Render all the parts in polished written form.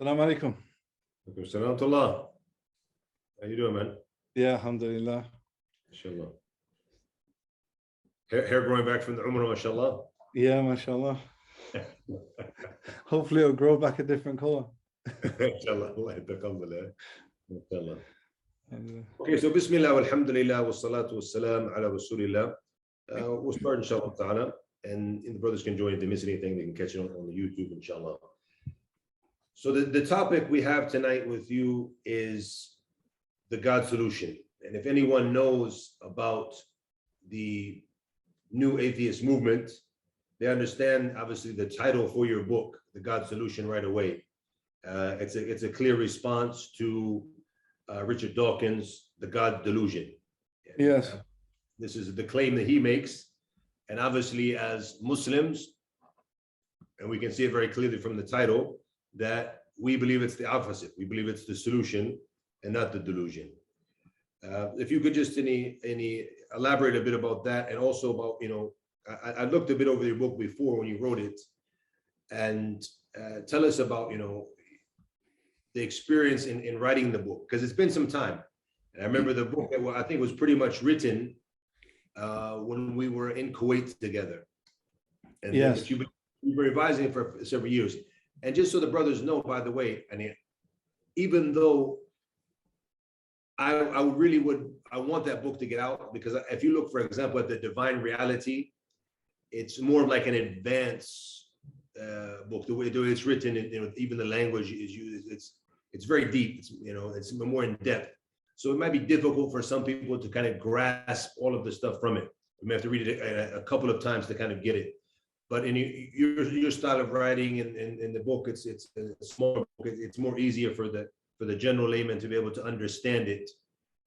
Assalamu alaikum. Salam. How you doing, man? Yeah, alhamdulillah. Inshallah. Hair growing back from the Umrah, mashallah. Yeah, mashallah. Hopefully it'll grow back a different color. Inshallah. Inshallah. Okay, so Bismillah, alhamdulillah, wa salatu wa salam ala Rasulillah. We'll start inshallah ta'ala, and the brothers can join. If they miss anything, they can catch it on the YouTube, inshallah. So the topic we have tonight with you is the God solution. And if anyone knows about the new atheist movement, they understand obviously the title for your book, The God Solution, right away. It's a clear response to Richard Dawkins' The God Delusion. Yes. This is the claim that he makes. And obviously as Muslims, and we can see it very clearly from the title, that we believe it's the opposite. We believe it's the solution and not the delusion. If you could just elaborate a bit about that, and also about, I looked a bit over your book before when you wrote it, and tell us about, the experience in writing the book, because it's been some time. And I remember the book, I think was pretty much written when we were in Kuwait together. And yes, you've been revising it for several years. And just so the brothers know, by the way, even though I want that book to get out, because if you look, for example, at the Divine Reality, it's more like an advanced book. The way it's written, even the language is used, it's very deep. It's more in depth. So it might be difficult for some people to kind of grasp all of the stuff from it. You may have to read it a couple of times to kind of get it. But in your style of writing in the book, it's a small book. It's more easier for the general layman to be able to understand it.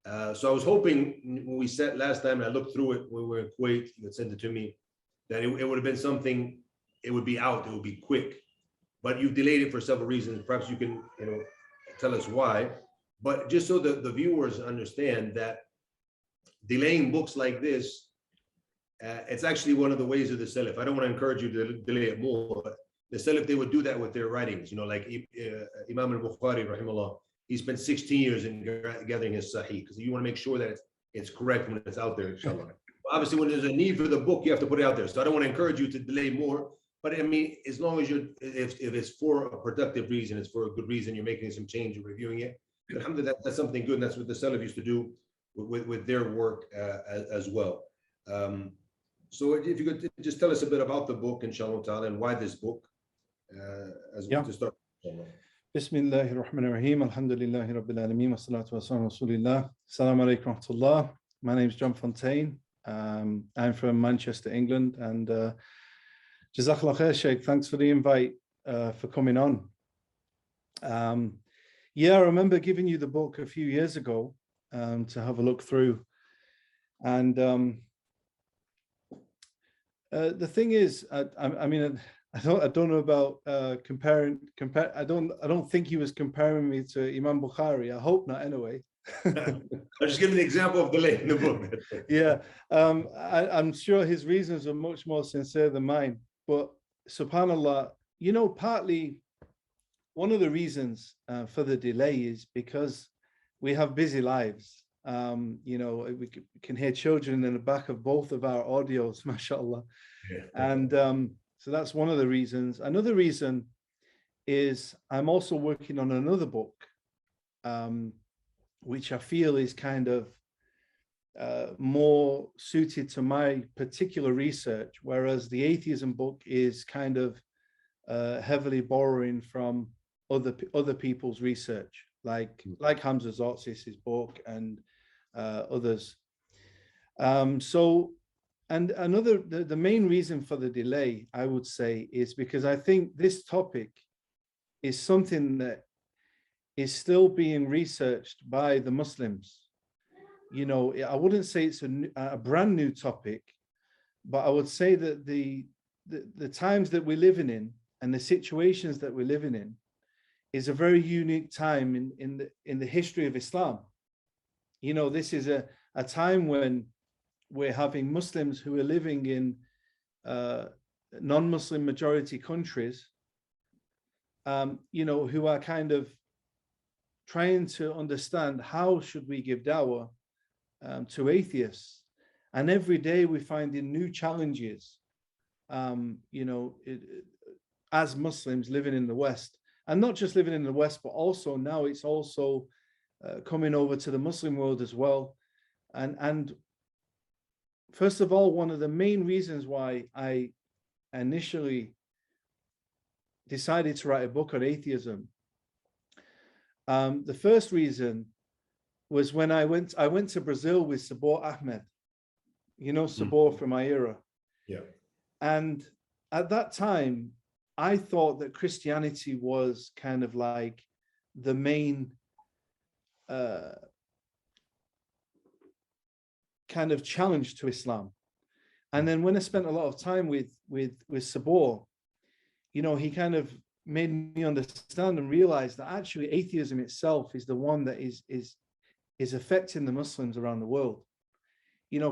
So I was hoping when we sat last time, and I looked through it when we were in Kuwait, you had sent it to me, that it would have been something, it would be out, it would be quick. But you've delayed it for several reasons. Perhaps you can tell us why. But just so the viewers understand that delaying books like this, it's actually one of the ways of the Salaf. I don't want to encourage you to delay it more, but the Salaf, they would do that with their writings. Like Imam al-Bukhari, rahimahullah, he spent 16 years in gathering his Sahih, because you want to make sure that it's correct when it's out there, inshallah. Obviously, when there's a need for the book, you have to put it out there. So I don't want to encourage you to delay more, but as long as if it's for a productive reason, it's for a good reason, you're making some change or reviewing it, alhamdulillah, that's something good, and that's what the Salaf used to do with their work as well. So if you could just tell us a bit about the book, inshallah ta'ala, and why this book, to start. Bismillahir Rahmanir Rahim, alhamdulillahi Rabbil Alameen, wa salatu wa salam Rasulillah. Assalamu alaikum wa rahmatullah. My name is John Fontain. I'm from Manchester, England, and Jazakallah khair, Sheikh. Thanks for the invite for coming on. Yeah, I remember giving you the book a few years ago to have a look through. And the thing is, I mean, I don't know about comparing. I don't think he was comparing me to Imam Bukhari. I hope not, anyway. I'm just giving an example of the late in the book. Yeah, I'm sure his reasons are much more sincere than mine. But subhanallah, partly one of the reasons for the delay is because we have busy lives. We can hear children in the back of both of our audios, mashallah. Yeah. And so that's one of the reasons. Another reason is I'm also working on another book, which I feel is kind of more suited to my particular research, whereas the atheism book is kind of heavily borrowing from other people's research, like Hamza Zotzis' book and others. And the main reason for the delay, I would say, is because I think this topic is something that is still being researched by the Muslims. I wouldn't say it's a brand new topic, but I would say that the times that we're living in and the situations that we're living in is a very unique time in the history of Islam. This is a time when we're having Muslims who are living in non-Muslim majority countries who are kind of trying to understand how should we give dawah to atheists. And every day we're finding new challenges, as Muslims living in the West, and not just living in the West, but also now it's also coming over to the Muslim world as well. And first of all, one of the main reasons why I initially decided to write a book on atheism, the first reason was when I went to Brazil with Sabor Ahmed, Sabor from my era. Yeah. And at that time, I thought that Christianity was kind of like the main kind of challenge to Islam. And then when I spent a lot of time with Sabor, he kind of made me understand and realize that actually atheism itself is the one that is affecting the Muslims around the world.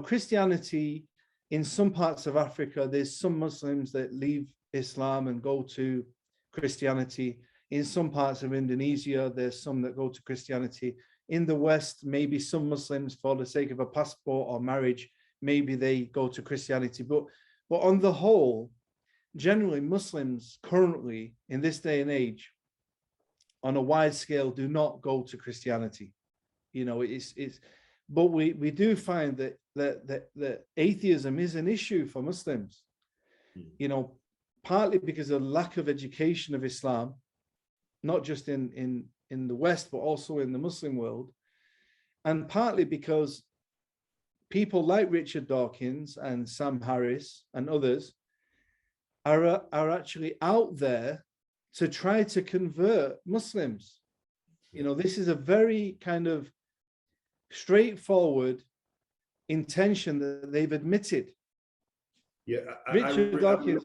Christianity, in some parts of Africa, there's some Muslims that leave Islam and go to Christianity. In some parts of Indonesia, there's some that go to Christianity. In the West, maybe some Muslims, for the sake of a passport or marriage, maybe they go to Christianity. But on the whole, generally, Muslims currently, in this day and age, on a wide scale, do not go to Christianity. But we do find that atheism is an issue for Muslims, partly because of lack of education of Islam, not just in the West, but also in the Muslim world, and partly because people like Richard Dawkins and Sam Harris and others are actually out there to try to convert Muslims. This is a very kind of straightforward intention that they've admitted. Yeah, Richard Dawkins.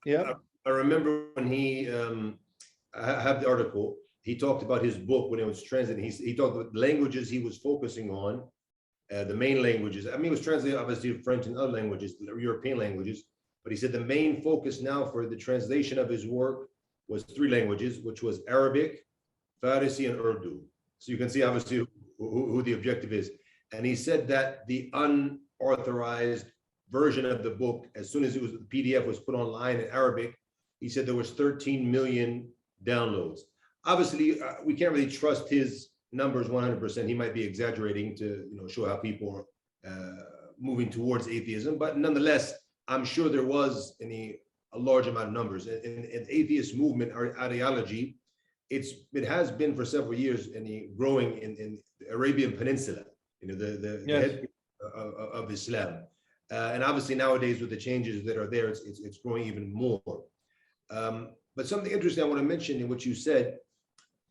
Yeah, I remember when he I have the article. He talked about his book when it was translated. He talked about languages he was focusing on, the main languages. I mean, it was translated obviously French and other languages, European languages. But he said the main focus now for the translation of his work was 3 languages, which was Arabic, Farsi, and Urdu. So you can see obviously who the objective is. And he said that the unauthorized version of the book, as soon as the PDF was put online in Arabic, he said there was 13 million downloads. Obviously, we can't really trust his numbers 100%. He might be exaggerating to show how people are moving towards atheism, but nonetheless, I'm sure there was a large amount of numbers. And atheist movement or ideology, it has been for several years growing in the Arabian Peninsula, the yes. head of Islam. And obviously nowadays with the changes that are there, it's growing even more. But something interesting I want to mention in what you said,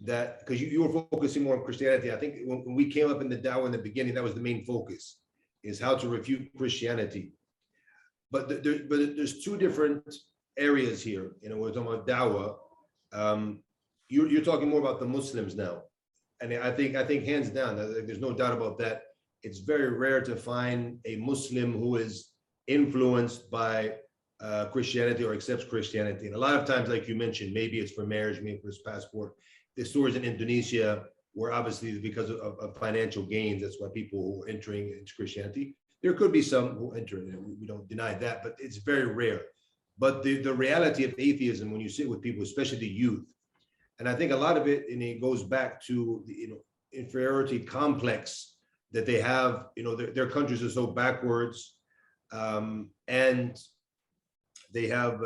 that because you were focusing more on Christianity. I think when we came up in the Dawah in the beginning, that was the main focus, is how to refute Christianity. But there's 2 different areas here. We're talking about Dawah. You're talking more about the Muslims now, and I think hands down, there's no doubt about that. It's very rare to find a Muslim who is influenced by Christianity or accepts Christianity. And a lot of times, like you mentioned, maybe it's for marriage, maybe for his passport. The stories in Indonesia were obviously because of financial gains. That's why people who are entering into Christianity. There could be some who enter it, we don't deny that, but it's very rare. But the reality of atheism, when you sit with people, especially the youth, and I think a lot of it, and it goes back to the inferiority complex that they have. Their countries are so backwards, and they have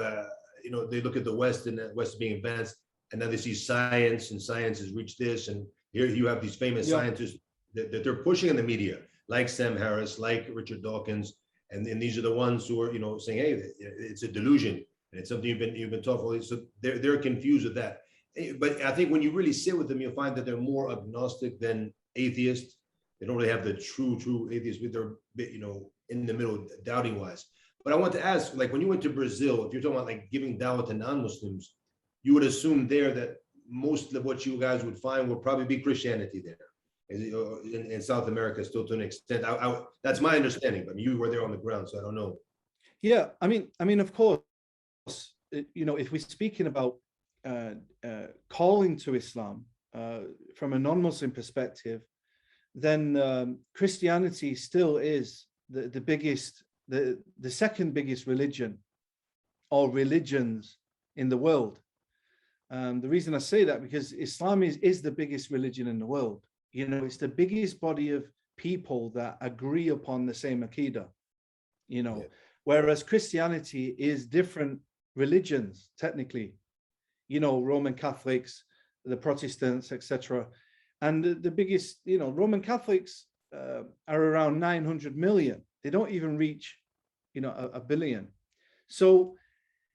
they look at the West and the West being advanced, and then they see science, and science has reached this, and here you have these famous scientists that they're pushing in the media, like Sam Harris, like Richard Dawkins, and these are the ones who are saying, hey, it's a delusion and it's something you've been taught for. So they're confused with that. But I think when you really sit with them, you'll find that they're more agnostic than atheist. They don't really have the true atheist, but they're in the middle, doubting wise. But I want to ask, like when you went to Brazil, if you're talking about like giving dawah to non-Muslims, you would assume there that most of what you guys would find would probably be Christianity there. In South America, still to an extent. That's my understanding, but you were there on the ground, so I don't know. Yeah, I mean, of course, if we're speaking about calling to Islam from a non-Muslim perspective, then Christianity still is the biggest, the second biggest religion or religions in the world. The reason I say that, because Islam is the biggest religion in the world. You know, it's the biggest body of people that agree upon the same Aqidah, you know, Yeah. whereas Christianity is different religions, technically, you know, Roman Catholics, the Protestants, etc. And the biggest, you know, Roman Catholics are around 900 million. They don't even reach, you know, a billion. So,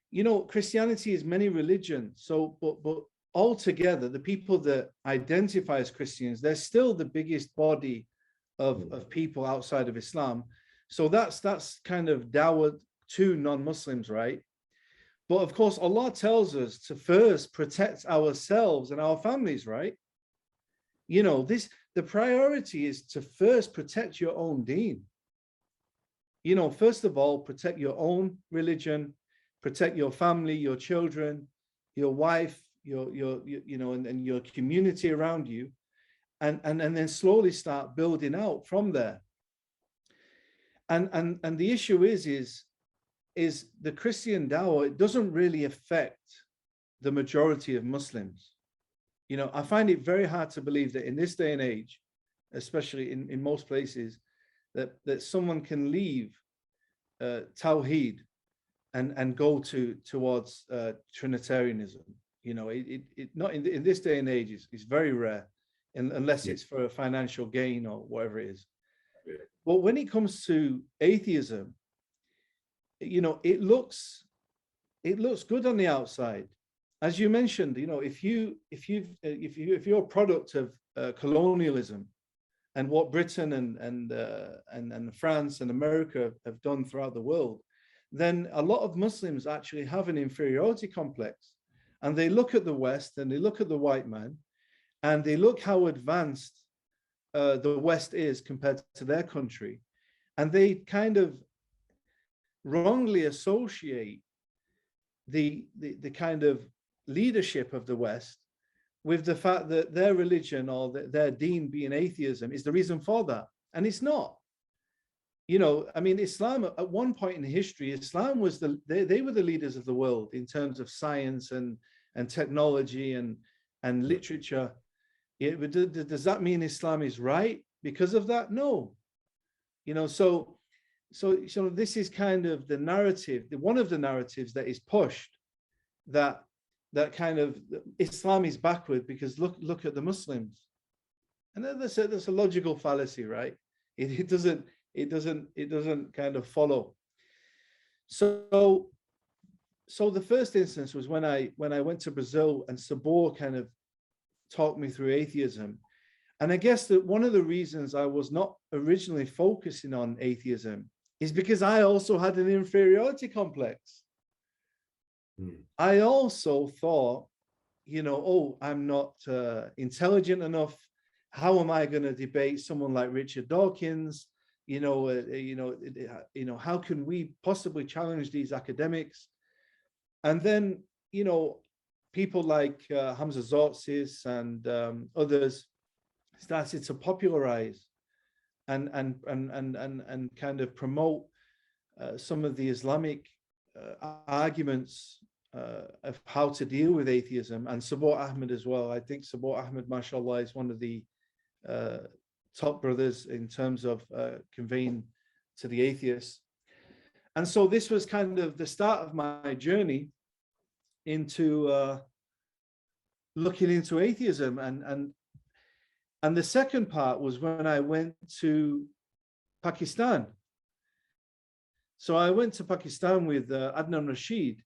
you know, Christianity is many religions. So, but altogether, the people that identify as Christians, they're still the biggest body of people outside of Islam. So that's kind of dawah to non-Muslims, right? But of course, Allah tells us to first protect ourselves and our families, right? You know, the priority is to first protect your own deen. You know, first of all, protect your own religion, protect your family, your children, your wife, your you know, and your community around you, and then slowly start building out from there. And the issue is the Christian dawah, it doesn't really affect the majority of Muslims. You know, I find it very hard to believe that in this day and age, especially in most places, that someone can leave Tawheed and go towards Trinitarianism. You know, it not in this day and age is very rare, unless it's for a financial gain or whatever it is. Yeah. But when it comes to atheism, you know, it looks good on the outside. As you mentioned, you know, if you're a product of colonialism and what Britain and France and America have done throughout the world, then a lot of Muslims actually have an inferiority complex, and they look at the West and they look at the white man, and they look how advanced the West is compared to their country, and they kind of wrongly associate the kind of leadership of the West with the fact that their religion or their deen being atheism is the reason for that. And it's not. You know, I mean, Islam at one point in history, Islam was they were the leaders of the world in terms of science and technology and literature. Does that mean Islam is right because of that? No. You know, so this is kind of the narrative, one of the narratives that is pushed, that kind of Islam is backward because look at the Muslims, and then that's a logical fallacy, right? It doesn't kind of follow. So the first instance was when I went to Brazil, and Sabor kind of talked me through atheism. And I guess that one of the reasons I was not originally focusing on atheism is because I also had an inferiority complex. I also thought, you know, oh, I'm not intelligent enough. How am I going to debate someone like Richard Dawkins? You know, how can we possibly challenge these academics? And then, you know, people like Hamza Zortzis and others started to popularize and kind of promote some of the Islamic arguments of how to deal with atheism, and Sabor Ahmed as well. I think Sabor Ahmed, mashallah, is one of the top brothers in terms of conveying to the atheists. And so this was kind of the start of my journey into looking into atheism. And the second part was when I went to Pakistan. So I went to Pakistan with Adnan Rashid,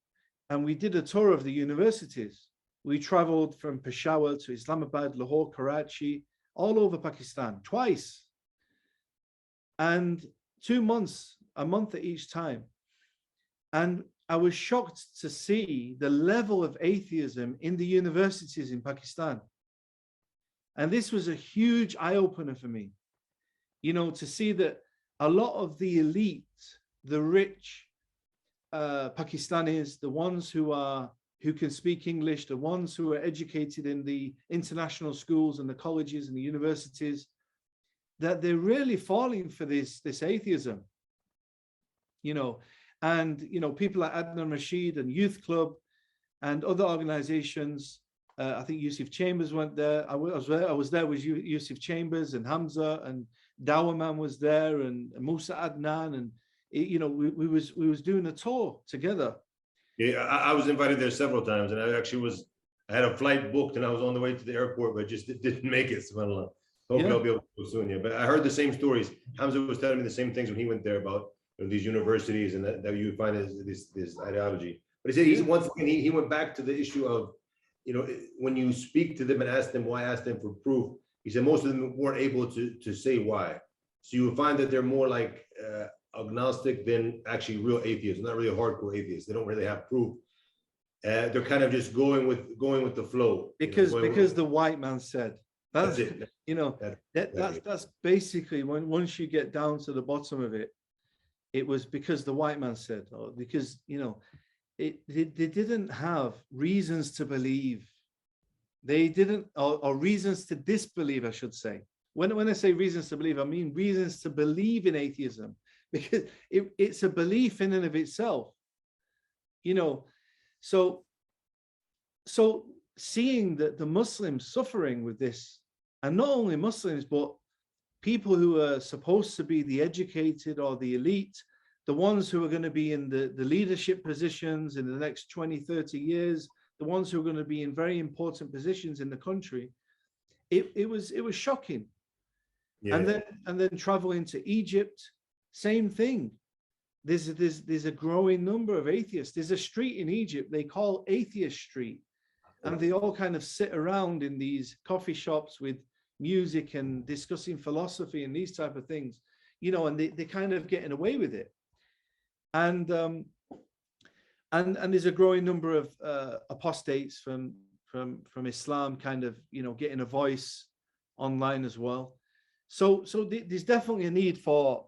and we did a tour of the universities. We traveled from Peshawar to Islamabad, Lahore, Karachi, all over Pakistan, twice. And 2 months, a month at each time. And I was shocked to see the level of atheism in the universities in Pakistan. And this was a huge eye-opener for me, you know, to see that a lot of the elite, the rich Pakistanis, the ones who are who can speak English, the ones who are educated in the international schools and the colleges and the universities, that they're really falling for this atheism, and people like Adnan Rashid and Youth Club and other organizations. I think Yusuf Chambers went there. I was there with Yusuf Chambers and Hamza, and Dawaman was there, and Musa Adnan, and we was doing a tour together. Yeah, I was invited there several times, and I had a flight booked, and I was on the way to the airport, but just didn't make it. SubhanAllah. Hopefully I'll be able to go soon. Yeah, but I heard the same stories. Hamza was telling me the same things when he went there about these universities, and that you find this ideology. But he said once again he went back to the issue of, when you speak to them and ask them for proof, he said most of them weren't able to say why. So you will find that they're more like agnostic than actually real atheists, not really hardcore atheists. They don't really have proof. They're kind of just going with the flow. Because the white man said. That's it. That's basically once you get down to the bottom of it, it was because the white man said, or because they didn't have reasons to believe. They didn't, or reasons to disbelieve, I should say. When I say reasons to believe, I mean reasons to believe in atheism, because it's a belief in and of itself. So seeing that the Muslims suffering with this, and not only Muslims, but people who are supposed to be the educated or the elite, the ones who are going to be in the leadership positions in the next 20, 30 years, the ones who are going to be in very important positions in the country, it was shocking. Yeah. And then traveling to Egypt, same thing. There's a growing number of atheists. There's a street in Egypt they call Atheist Street, and they all kind of sit around in these coffee shops with music and discussing philosophy and these type of things, and they kind of getting away with it. And there's a growing number of apostates from Islam kind of getting a voice online as well. So there's definitely a need for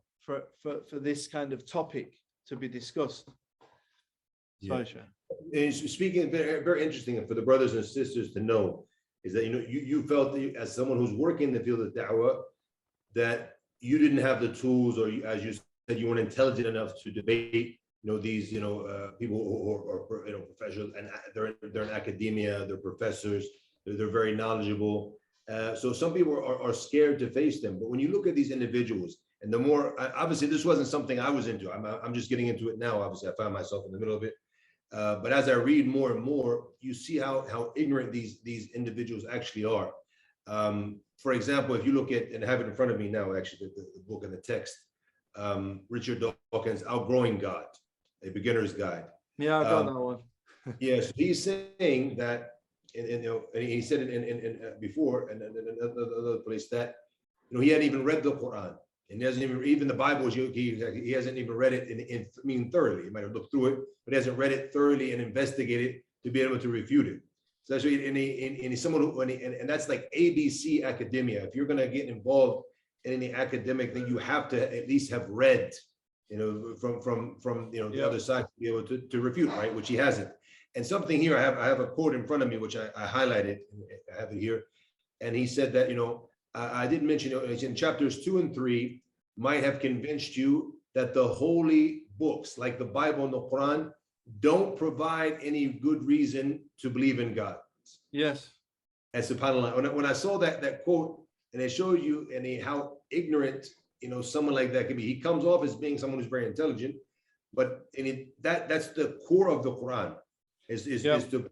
this kind of topic to be discussed. Yeah. And speaking, very, very interesting for the brothers and sisters to know is that you felt that as someone who's working in the field of da'wah, that you didn't have the tools, or as you said, you weren't intelligent enough to debate these people who are professionals, and they're in academia, they're professors, they're very knowledgeable. So some people are scared to face them. But when you look at these individuals, and the more, obviously this wasn't something I was into. I'm just getting into it now. Obviously, I found myself in the middle of it. But as I read more and more, you see how ignorant these individuals actually are. For example, if you look at, and I have it in front of me now, actually, the book and the text, Richard Dawkins' Outgrowing God, A Beginner's Guide. Yeah, I got that one. Yes, he's saying that, and he said it in before, and another place, that he hadn't even read the Quran, and he hasn't even the Bible. He hasn't even read it thoroughly. He might have looked through it, but he hasn't read it thoroughly and investigated to be able to refute it. So that's and he's someone who, and that's like ABC academia. If you're going to get involved in any academic thing, you have to at least have read, from the other side to be able to refute, right? Which he hasn't. And something here, I have a quote in front of me, which I highlighted. I have it here. And he said that, I didn't mention it, in chapters 2 and 3 might have convinced you that the holy books like the Bible and the Quran don't provide any good reason to believe in God. Yes. And subhanAllah, when I saw that quote, and it shows you how ignorant, someone like that could be. He comes off as being someone who's very intelligent, but that's the core of the Quran. Is the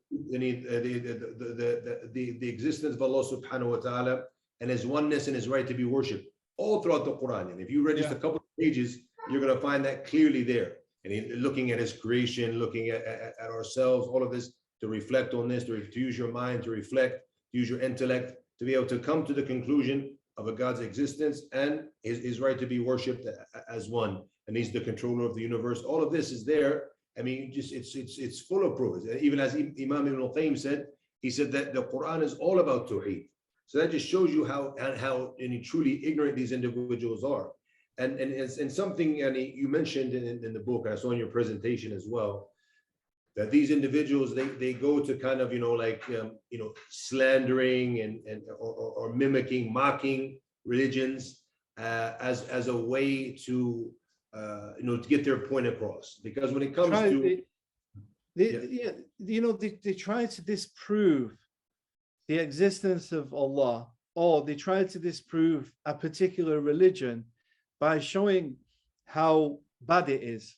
existence of Allah subhanahu wa ta'ala and his oneness and his right to be worshipped all throughout the Quran. And if you read just a couple of pages, you're going to find that clearly there. And looking at his creation, looking at ourselves, all of this, to reflect on this, to use your mind, to reflect, use your intellect, to be able to come to the conclusion of a God's existence and his right to be worshipped as one. And he's the controller of the universe. All of this is there. I mean, it's full of proof. Even as Imam Ibn al-Qayyim said, he said that the Quran is all about Tawheed. So that just shows you how truly ignorant these individuals are. And something you mentioned in the book, I saw in your presentation as well, that these individuals, they go to kind of, like, slandering or mimicking, mocking religions as a way to, to get their point across. Because when it comes to, they try to disprove the existence of Allah, or they try to disprove a particular religion by showing how bad it is.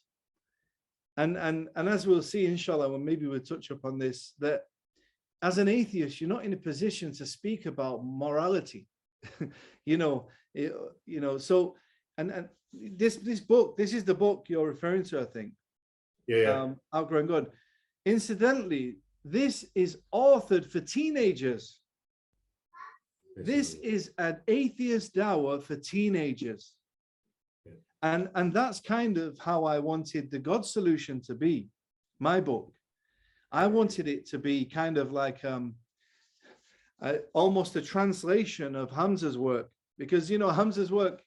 And as we'll see, inshallah, well, maybe we'll touch upon this, that as an atheist, you're not in a position to speak about morality. So and this book, this is the book you're referring to, I think. Outgrowing God. Incidentally, this is authored for teenagers. This is an atheist dawah for teenagers. And that's kind of how I wanted the God Solution to be, my book. I wanted it to be kind of like almost a translation of Hamza's work, because, Hamza's work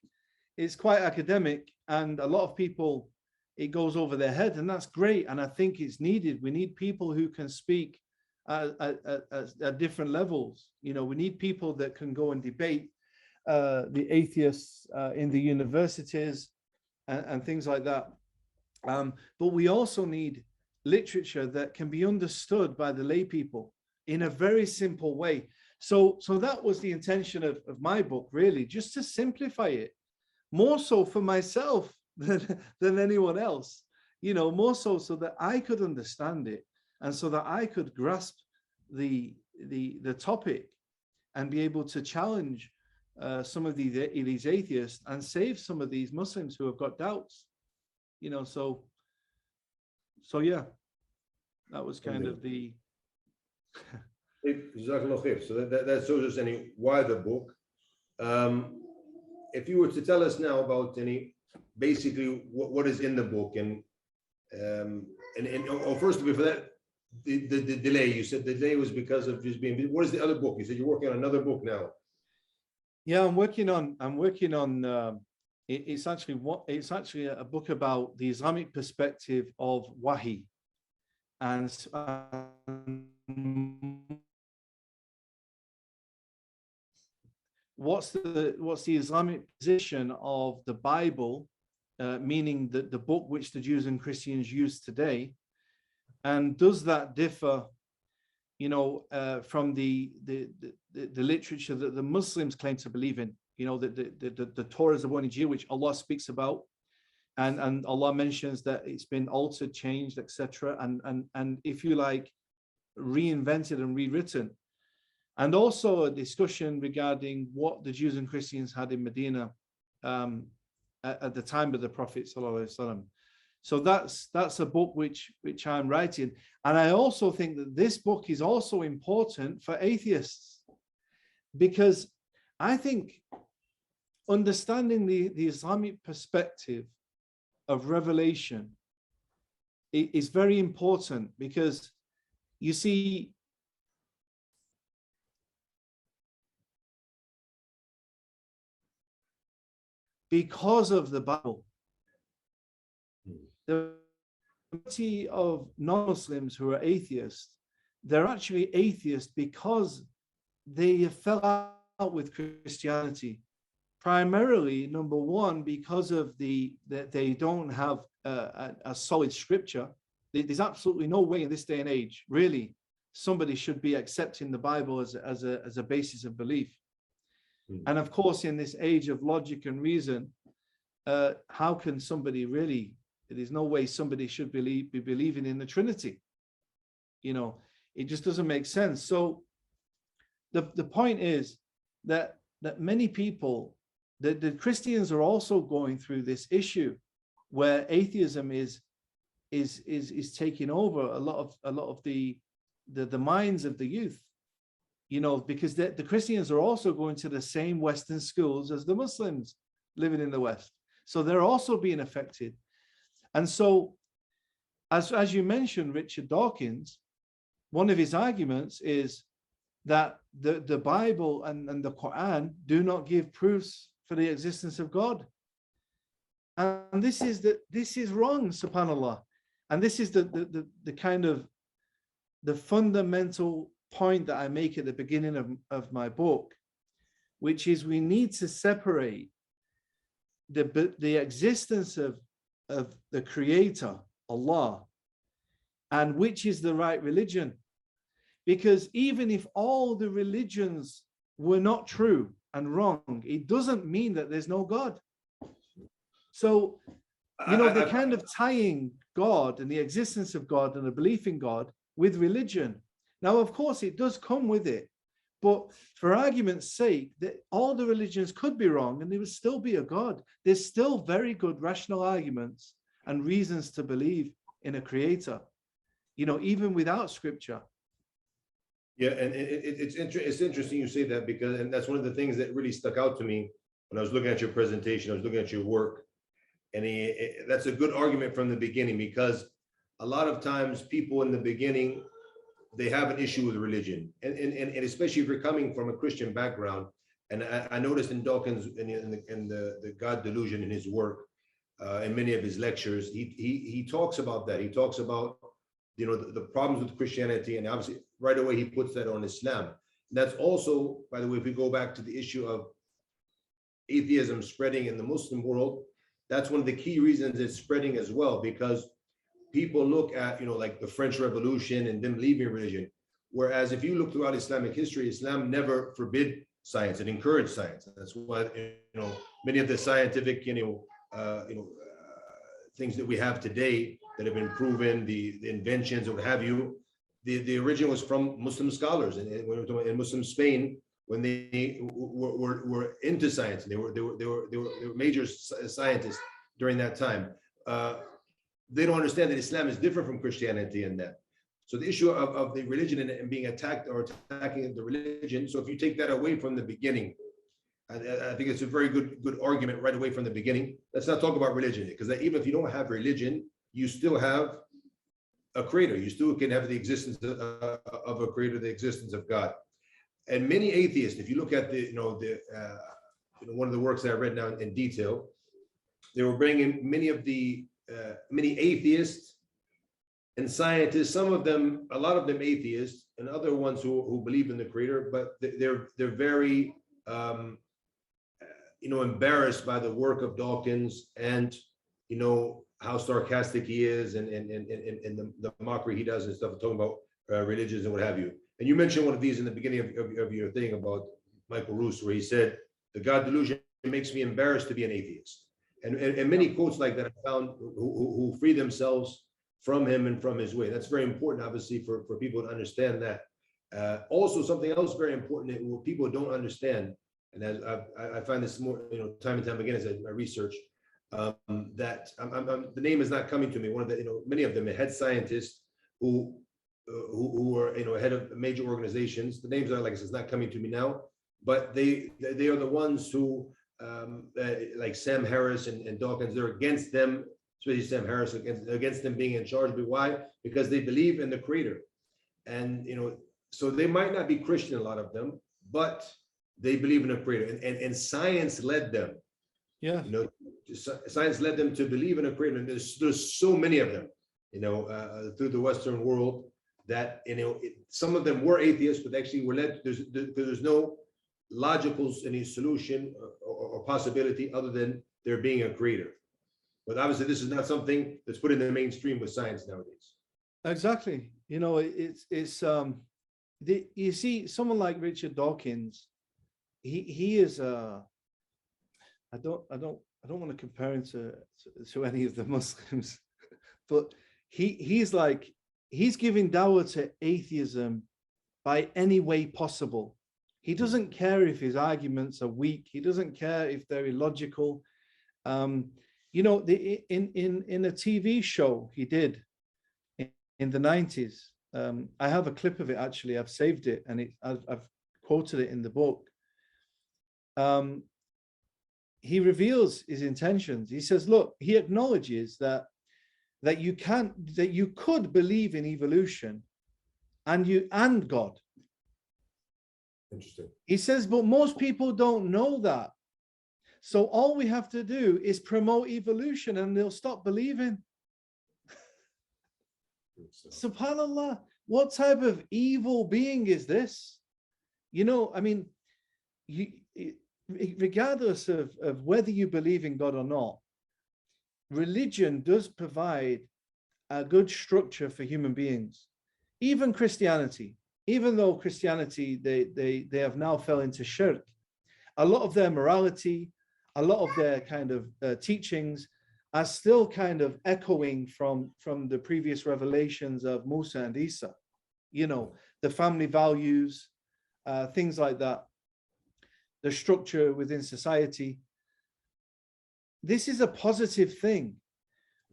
is quite academic and a lot of people, it goes over their head, and that's great. And I think it's needed. We need people who can speak at different levels. We need people that can go and debate the atheists in the universities and things like that. But we also need literature that can be understood by the lay people in a very simple way. So that was the intention of my book, really, just to simplify it, more so for myself than anyone else, more so that I could understand it, and so that I could grasp the topic and be able to challenge some of these atheists and save some of these Muslims who have got doubts, so yeah, that was kind of the. So that shows us why the book. If you were to tell us now about basically what is in the book, and first before that, the delay. You said the delay was because of just being. What is the other book? You said you're working on another book now. Yeah, I'm working on. It's actually a book about the Islamic perspective of Wahi, and what's the Islamic position of the Bible, meaning the book which the Jews and Christians use today, and does that differ, from the literature that the Muslims claim to believe in? The Torah is the one in Injil, which Allah speaks about, and Allah mentions that it's been altered, changed, etc., and if you like, reinvented and rewritten. And also a discussion regarding what the Jews and Christians had in Medina at the time of the Prophet ﷺ. So that's a book which I'm writing. And I also think that this book is also important for atheists, because I think understanding the Islamic perspective of revelation is very important, because you see, because of the Bible, the majority of non-Muslims who are atheists, they're actually atheists because they fell out with Christianity. Primarily, number one, because of that they don't have a solid scripture. There's absolutely no way in this day and age, really, somebody should be accepting the Bible as a basis of belief. And of course, in this age of logic and reason, how can somebody really? There's no way somebody should be believing in the Trinity. It just doesn't make sense. So the point is that many people, the Christians are also going through this issue where atheism is taking over a lot of the minds of the youth. Because the Christians are also going to the same Western schools as the Muslims living in the West. So they're also being affected. And so, as you mentioned, Richard Dawkins, one of his arguments is that the Bible and the Quran do not give proofs for the existence of God. And this is wrong, subhanAllah. and this is the kind of the fundamental point that I make at the beginning of my book, which is we need to separate the existence of the creator, Allah, and which is the right religion. Because even if all the religions were not true and wrong, it doesn't mean that there's no God. So, you know, they're kind of tying God and the existence of God and a belief in God with religion. Now, of course, it does come with it. But for argument's sake, that all the religions could be wrong and there would still be a God. There's still very good rational arguments and reasons to believe in a creator, you know, even without scripture. Yeah, and it's interesting you say that, because, and that's one of the things that really stuck out to me when I was looking at your presentation, I was looking at your work, and that's a good argument from the beginning, because a lot of times people in the beginning, they have an issue with religion, and especially if you're coming from a Christian background. And I noticed in Dawkins, in the God Delusion, in his work, in many of his lectures, he talks about that. He talks about, you know, the problems with Christianity, and obviously right away he puts that on Islam. And that's also, by the way, if we go back to the issue of atheism spreading in the Muslim world, that's one of the key reasons it's spreading as well, because people look at, you know, like the French Revolution and them leaving religion. Whereas if you look throughout Islamic history, Islam never forbid science, it encouraged science. And that's why, you know, many of the scientific, things that we have today that have been proven, the inventions or what have you, the origin was from Muslim scholars in Muslim Spain, when they were into science, and they were major scientists during that time. They don't understand that Islam is different from Christianity in that. So the issue of the religion and being attacked or attacking the religion. So if you take that away from the beginning, I think it's a very good argument right away from the beginning. Let's not talk about religion, because even if you don't have religion, you still have a creator. You still can have the existence of a creator, the existence of God. And many atheists, if you look at one of the works that I read now in detail, they were bringing many atheists and scientists, a lot of them atheists, and other ones who believe in the creator, but they're very embarrassed by the work of Dawkins, and how sarcastic he is, and the mockery he does and stuff, talking about religions and what have you. And you mentioned one of these in the beginning of your thing about Michael Roos, where he said, "The God delusion makes me embarrassed to be an atheist." And many quotes like that I found who free themselves from him and from his way. That's very important, obviously, for people to understand that. Also, something else very important that what people don't understand, and as I find this more, time and time again as I research, that the name is not coming to me. One of the, many of them are head scientists who are, head of major organizations. The names are, like I said, it's not coming to me now, but they are the ones who, like Sam Harris and Dawkins, they're against them, especially Sam Harris, against them being in charge. But why? Because they believe in the creator. And, so they might not be Christian, a lot of them, but they believe in a creator. And science led them. Yeah. Science led them to believe in a creator. And there's so many of them, through the Western world that, some of them were atheists, but actually were led, there's no logical any solution or possibility other than there being a creator. But obviously this is not something that's put in the mainstream with science nowadays. Exactly. You see someone like Richard Dawkins, he is I don't want to compare him to any of the Muslims, but he's giving dawah to atheism by any way possible. He doesn't care if his arguments are weak. He doesn't care if they're illogical. In a TV show he did in the 90s, I have a clip of it, actually. I've saved it, and I've quoted it in the book. He reveals his intentions. He says, look, he acknowledges that you could believe in evolution and God. Interesting. He says, but most people don't know that. So all we have to do is promote evolution and they'll stop believing. Subhanallah, what type of evil being is this? You know, I mean, regardless of whether you believe in God or not, religion does provide a good structure for human beings. Even Christianity, even though Christianity, they have now fell into shirk, a lot of their morality, a lot of their kind of teachings are still kind of echoing from the previous revelations of Musa and Isa. You know, the family values, things like that, the structure within society. This is a positive thing.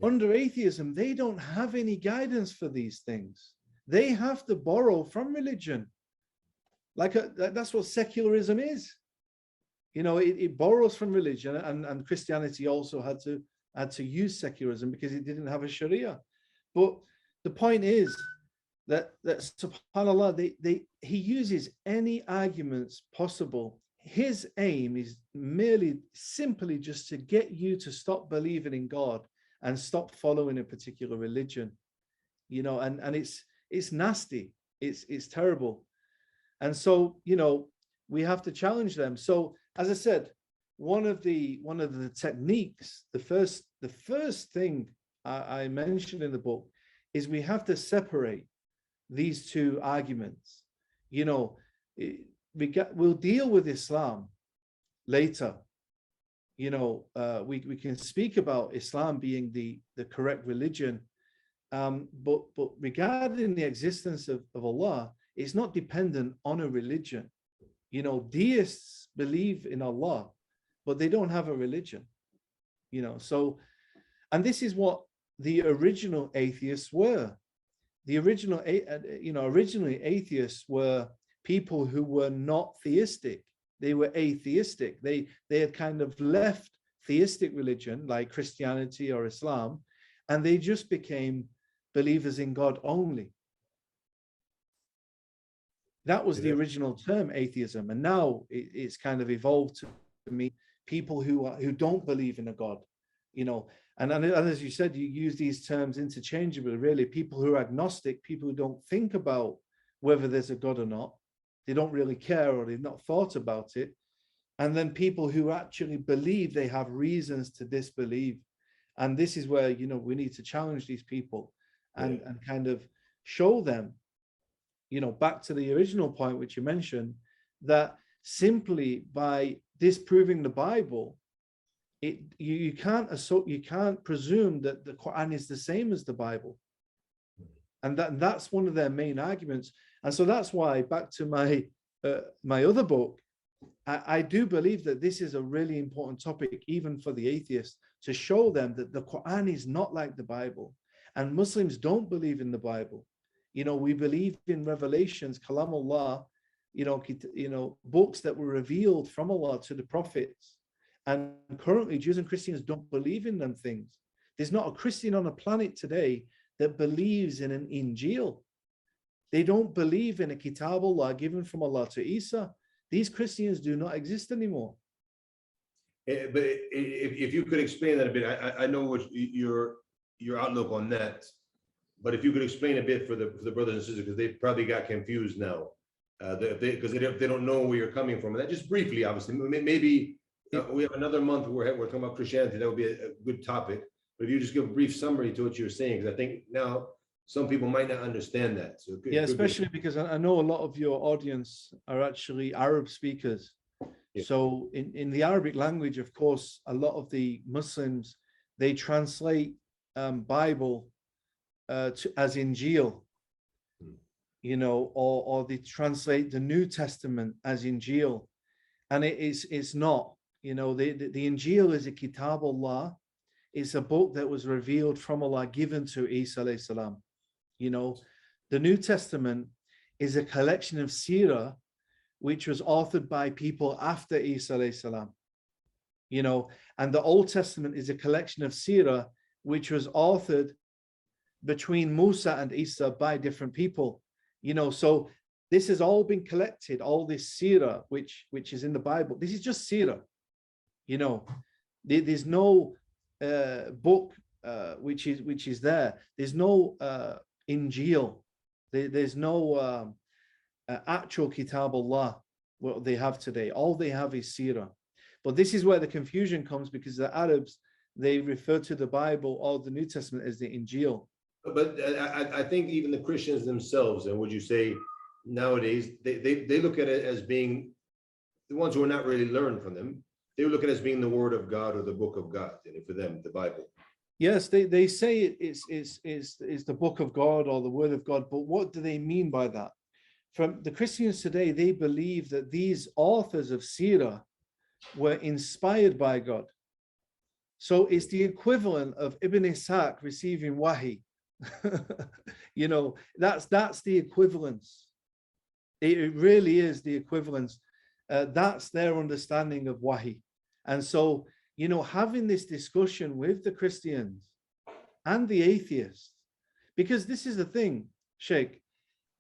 Under atheism, they don't have any guidance for these things. They have to borrow from religion. That's what secularism is. You know, it borrows from religion, and Christianity also had to use secularism because it didn't have a Sharia. But the point is that subhanAllah, he uses any arguments possible. His aim is merely simply just to get you to stop believing in God and stop following a particular religion, you know, and it's nasty, it's terrible. And so, you know, we have to challenge them. So, as I said, one of the techniques, the first thing I mentioned in the book is we have to separate these two arguments. You know, we'll deal with Islam later. You know, we can speak about Islam being the correct religion, but regarding the existence of Allah, it's not dependent on a religion. You know, deists believe in Allah, but they don't have a religion. You know, so, and this is what the original atheists were. The original, you know, originally atheists were people who were not theistic. They were atheistic. They had kind of left theistic religion like Christianity or Islam, and they just became believers in God only. That was the original term, atheism, and now it's kind of evolved to mean people who don't believe in a God, you know. And as you said, you use these terms interchangeably. Really, people who are agnostic, people who don't think about whether there's a God or not. They don't really care, or they've not thought about it. And then people who actually believe, they have reasons to disbelieve. And this is where, you know, we need to challenge these people and kind of show them, you know, back to the original point which you mentioned, that simply by disproving the Bible, you can't presume that the Quran is the same as the Bible. And that's one of their main arguments. And so that's why, back to my other book, I do believe that this is a really important topic, even for the atheists, to show them that the Quran is not like the Bible. And Muslims don't believe in the Bible. You know, we believe in revelations, Kalamullah, you know, books that were revealed from Allah to the prophets. And currently, Jews and Christians don't believe in them things. There's not a Christian on the planet today that believes in an Injil. They don't believe in a Kitabullah given from Allah to Isa. These Christians do not exist anymore. But if you could explain that a bit, I know what your outlook on that, but if you could explain a bit for the brothers and sisters, because they probably got confused now, because they don't know where you're coming from. And that just briefly, obviously, maybe we have another month where we're talking about Christianity. That would be a good topic. But if you just give a brief summary to what you're saying, because I think now some people might not understand that. So especially because I know a lot of your audience are actually Arab speakers. Yeah. So in the Arabic language, of course, a lot of the Muslims, they translate Bible as Injil, you know, or they translate the New Testament as Injil, and it's not. You know, the Injil is a Kitabullah. It's a book that was revealed from Allah, given to Isa alayhi salam. You know, the New Testament is a collection of seerah, which was authored by people after Isa alayhi salam. You know, and the Old Testament is a collection of seerah, which was authored between Musa and Isa by different people. You know, so this has all been collected, all this seerah, which is in the Bible. This is just seerah. You know, there's no book which is there. There's no Injil. There's no actual Kitab Allah, what they have today. All they have is Sirah. But this is where the confusion comes, because the Arabs, they refer to the Bible or the New Testament as the Injil. But I think even the Christians themselves, and would you say nowadays, they look at it as being the ones who are not really learned from them. They look at it as being the word of God or the book of God, and for them, the Bible. Yes, they say it's the book of God or the word of God, but what do they mean by that? From the Christians today, they believe that these authors of Sirah were inspired by God. So it's the equivalent of Ibn Ishaq receiving Wahi. You know, that's the equivalence. It really is the equivalence. That's their understanding of Wahi. And so, you know, having this discussion with the Christians and the atheists, because this is the thing, Sheikh,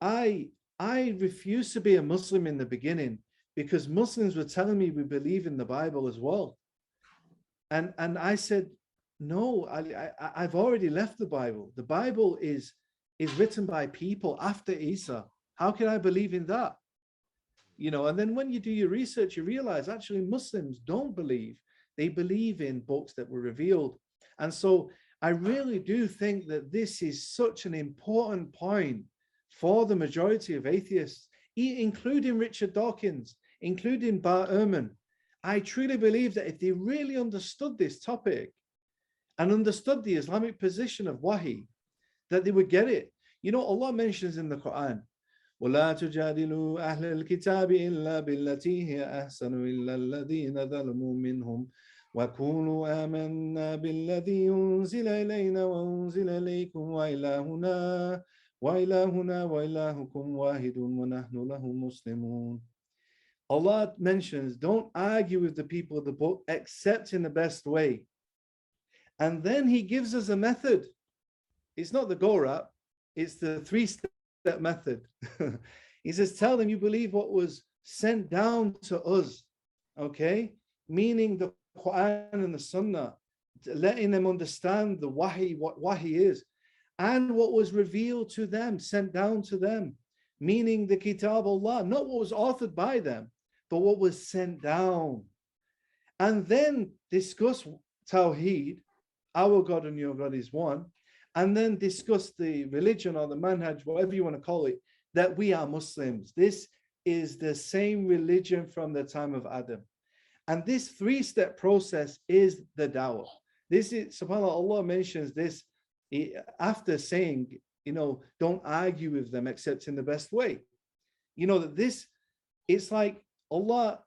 I refused to be a Muslim in the beginning because Muslims were telling me we believe in the Bible as well. And I said, no, I've already left the Bible. The Bible is written by people after Isa. How can I believe in that? You know, and then when you do your research, you realize actually Muslims don't believe. They believe in books that were revealed. And so I really do think that this is such an important point for the majority of atheists, including Richard Dawkins, including Bart Ehrman. I truly believe that if they really understood this topic and understood the Islamic position of Wahi, that they would get it. You know, Allah mentions in the Quran, وَلَا تُجَادِلُوا أَهْلَ الْكِتَابِ إِلَّا بِالَّتِي هِيَ أَحْسَنُ إِلَّا الَّذِينَ ظَلَمُوا مِنْهُمْ وَقُولُوا آمَنَّا بِالَّذِي أُنزِلَ إِلَيْنَا وَأُنزِلَ إِلَيْكُمْ وَإِلَٰهُنَا وَإِلَٰهُكُمْ وَاحِدٌ وَنَحْنُ لَهُ مُسْلِمُونَ. Allah mentions, don't argue with the people of the book except in the best way. And then he gives us a method. It's not the go-rap, it's the three-step method. He says, tell them you believe what was sent down to us, okay? Meaning the Quran and the Sunnah, letting them understand the Wahi, what Wahi is, and what was revealed to them, sent down to them, meaning the Kitab Allah, not what was authored by them, but what was sent down. And then discuss Tawheed, our God and your God is one, and then discuss the religion or the manhaj, whatever you want to call it, that we are Muslims. This is the same religion from the time of Adam. And this three-step process is the dawah. This is, subhanAllah, Allah mentions this after saying, you know, don't argue with them except in the best way. You know, that this, it's like Allah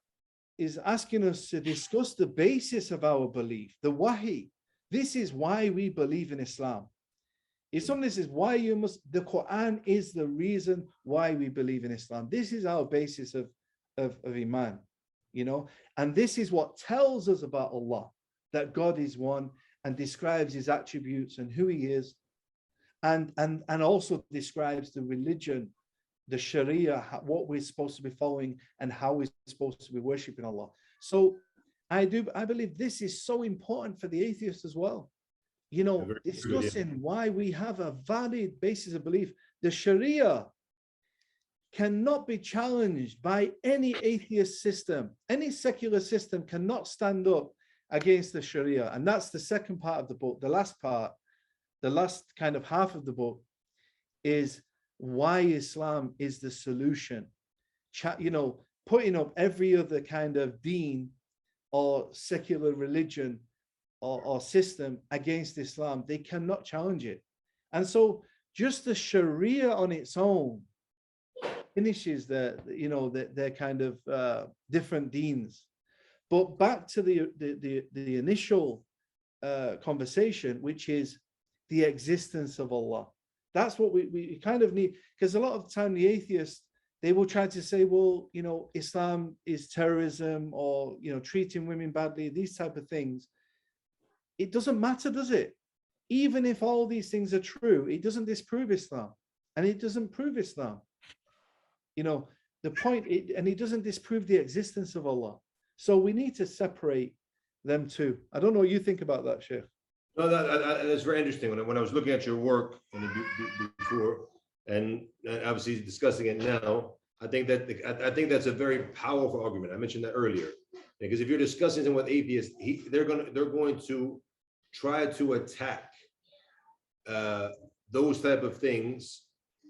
is asking us to discuss the basis of our belief, the Wahi. This is why we believe in Islam. If somebody says why you must, the Quran is the reason why we believe in Islam. This is our basis of Iman, you know, and this is what tells us about Allah, that God is one, and describes his attributes and who he is, and also describes the religion, the Sharia, what we're supposed to be following and how we're supposed to be worshiping Allah. So I believe this is so important for the atheist as well. You know, discussing why we have a valid basis of belief. The Sharia cannot be challenged by any atheist system. Any secular system cannot stand up against the Sharia. And that's the second part of the book. The last part, the last kind of half of the book is why Islam is the solution. You know, putting up every other kind of deen or secular religion or system against Islam, they cannot challenge it. And so just the Sharia on its own finishes their kind of different deens. But back to the initial conversation, which is the existence of Allah. That's what we kind of need, because a lot of the time the atheists, they will try to say, well, you know, Islam is terrorism, or, you know, treating women badly, these type of things. It doesn't matter, does it? Even if all these things are true, it doesn't disprove Islam, and it doesn't prove Islam. You know, the point, and it doesn't disprove the existence of Allah. So we need to separate them two. I don't know what you think about that, Sheikh. No, that's very interesting. When I was looking at your work and before, and obviously discussing it now. I think that's a very powerful argument. I mentioned that earlier, because if you're discussing it with atheists, they're going to try to attack those type of things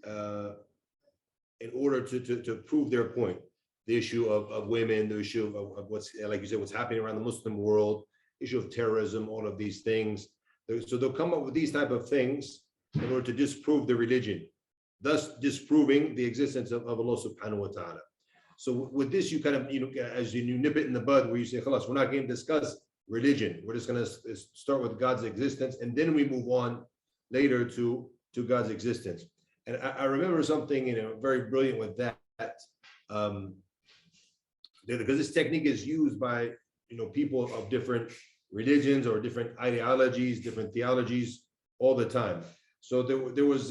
in order to prove their point. The issue of women, the issue of what's, like you said, what's happening around the Muslim world, issue of terrorism, all of these things. So they'll come up with these type of things in order to disprove the religion, thus disproving the existence of Allah subhanahu wa ta'ala. So with this, you kind of, as you nip it in the bud, where you say, "Khalas, we're not going to discuss religion. We're just going to start with God's existence, and then we move on later to God's existence." And I remember something, very brilliant with that, because this technique is used by, people of different religions or different ideologies, different theologies all the time. So there was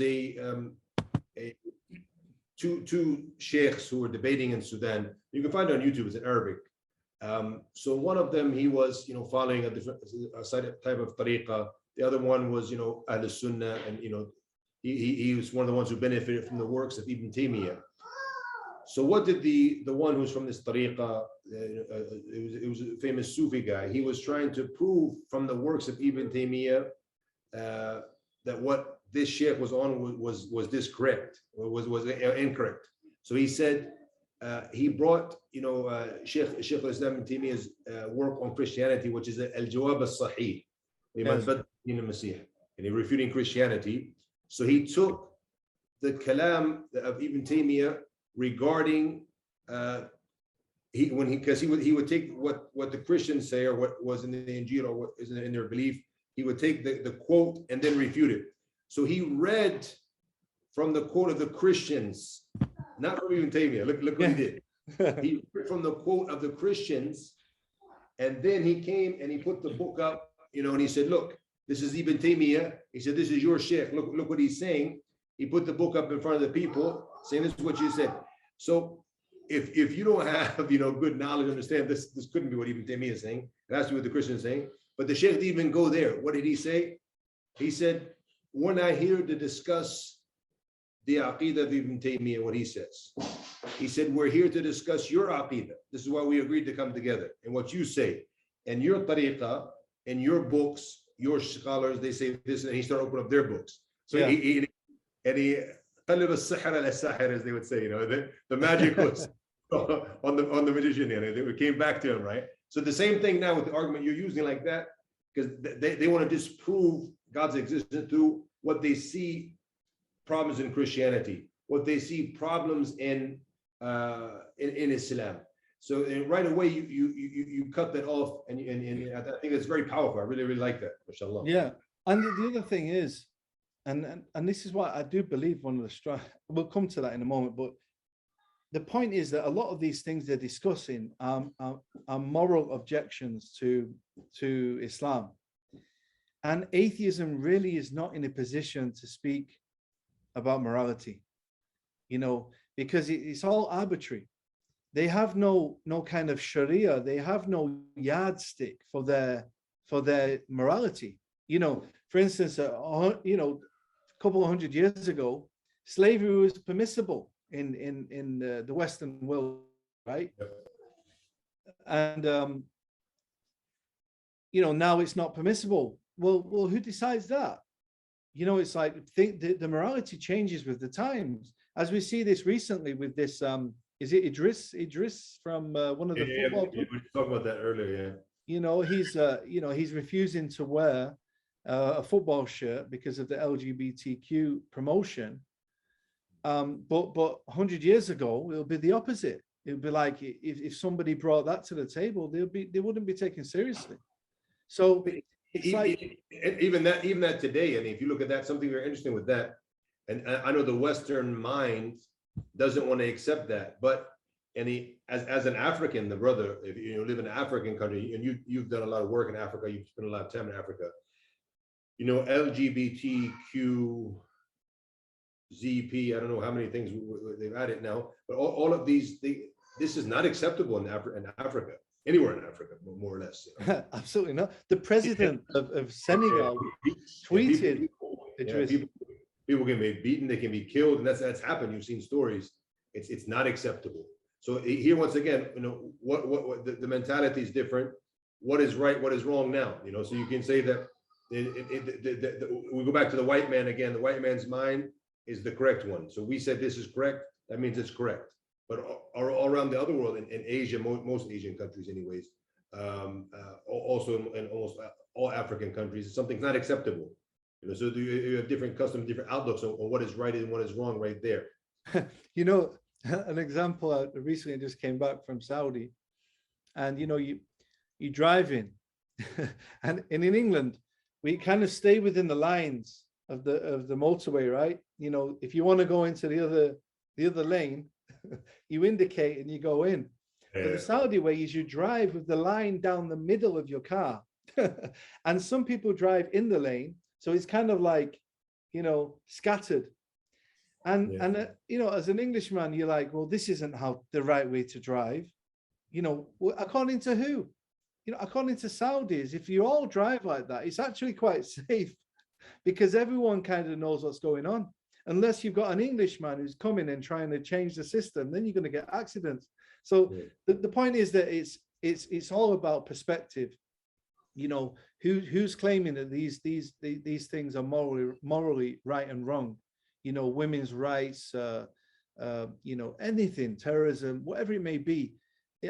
two sheikhs who were debating in Sudan. You can find it on YouTube, it's in Arabic. So one of them, he was, following a different type of tariqah. The other one was, Ahl Sunnah, and, he was one of the ones who benefited from the works of Ibn Taymiyyah. So what did the one who's from this tariqah, it was a famous Sufi guy, he was trying to prove from the works of Ibn Taymiyyah that what this sheikh was on was discorrect, was incorrect. So he said, he brought, Sheikh al-Islam Ibn Taymiyyah's work on Christianity, which is Al-Jawab al-Sahih, and he refuting Christianity. So he took the kalam of Ibn Taymiyyah regarding he would take what the Christians say, or what was in the Injil, or what is in their belief. He would take the quote and then refute it. So he read from the quote of the Christians, not from Ibn Taymiyyah. Look what he did. He read from the quote of the Christians, and then he came and he put the book up, and he said, "Look, this is Ibn Taymiyyah." He said, "This is your sheikh. Look what he's saying." He put the book up in front of the people, saying, "This is what you said." So if you don't have good knowledge, understand this couldn't be what Ibn Taymiyyah is saying. It has to be what the Christians saying. But the sheikh didn't even go there. What did he say? He said, "We're not here to discuss the aqidah of Ibn Taymiyyah," what he says. He said, "We're here to discuss your aqidah. This is why we agreed to come together. And what you say, and your tariqah, and your books, your scholars, they say this," and he started opening up their books. So yeah. he قلب السحر على الساحر, as they would say, the magic was on the magician, and it came back to him, right? So the same thing now with the argument you're using like that, because they want to disprove God's existence through what they see problems in Christianity, what they see problems in Islam. So right away you cut that off, and I think it's very powerful. I really like that. Mashallah. Yeah, and the other thing is, and this is why I do believe one of the we'll come to that in a moment, but the point is that a lot of these things they're discussing are moral objections to Islam, and atheism really is not in a position to speak about morality, because it's all arbitrary. They have no kind of Sharia. They have no yardstick for their morality. For instance, a couple of hundred years ago, slavery was permissible in the Western world, right? And now it's not permissible. Well, who decides that? It's like the morality changes with the times, as we see this recently with this. Is it Idris from one of the football clubs? We talked about that earlier. Yeah. He's refusing to wear a football shirt because of the LGBTQ promotion. But 100 years ago, it'll be the opposite. It would be like if somebody brought that to the table, they wouldn't be taken seriously. So it's like even that today. I mean, if you look at that, something very interesting with that, and I know the Western mind doesn't want to accept that, but as an African, the brother, if you live in an African country, and you've done a lot of work in Africa, you've spent a lot of time in Africa. LGBTQ, ZP, I don't know how many things they've added now, but all of these, this is not acceptable in Africa, anywhere in Africa, more or less. Absolutely not. The president of Senegal tweeted. People can be beaten, they can be killed, and that's happened. You've seen stories. It's not acceptable. So here, once again, what the mentality is different. What is right, what is wrong now? So you can say that we go back to the white man again. The white man's mind is the correct one. So we said this is correct. That means it's correct. But all around the other world, in Asia, most Asian countries, anyways, also in almost all African countries, something's not acceptable. So you have different customs, different outlooks on what is right and what is wrong right there. An example, I recently just came back from Saudi, and you drive in, and in England, we kind of stay within the lines of the motorway, right? If you want to go into the other lane, you indicate and you go in. Yeah. But the Saudi way is you drive with the line down the middle of your car. And some people drive in the lane, so it's kind of like, scattered. And as an Englishman, you're like, well, this isn't how the right way to drive. According to who? According to Saudis, if you all drive like that, it's actually quite safe, because everyone kind of knows what's going on. Unless you've got an Englishman who's coming and trying to change the system, then you're going to get accidents. So the point is that it's all about perspective. Who's claiming that these things are morally right and wrong? Women's rights, anything, terrorism, whatever it may be.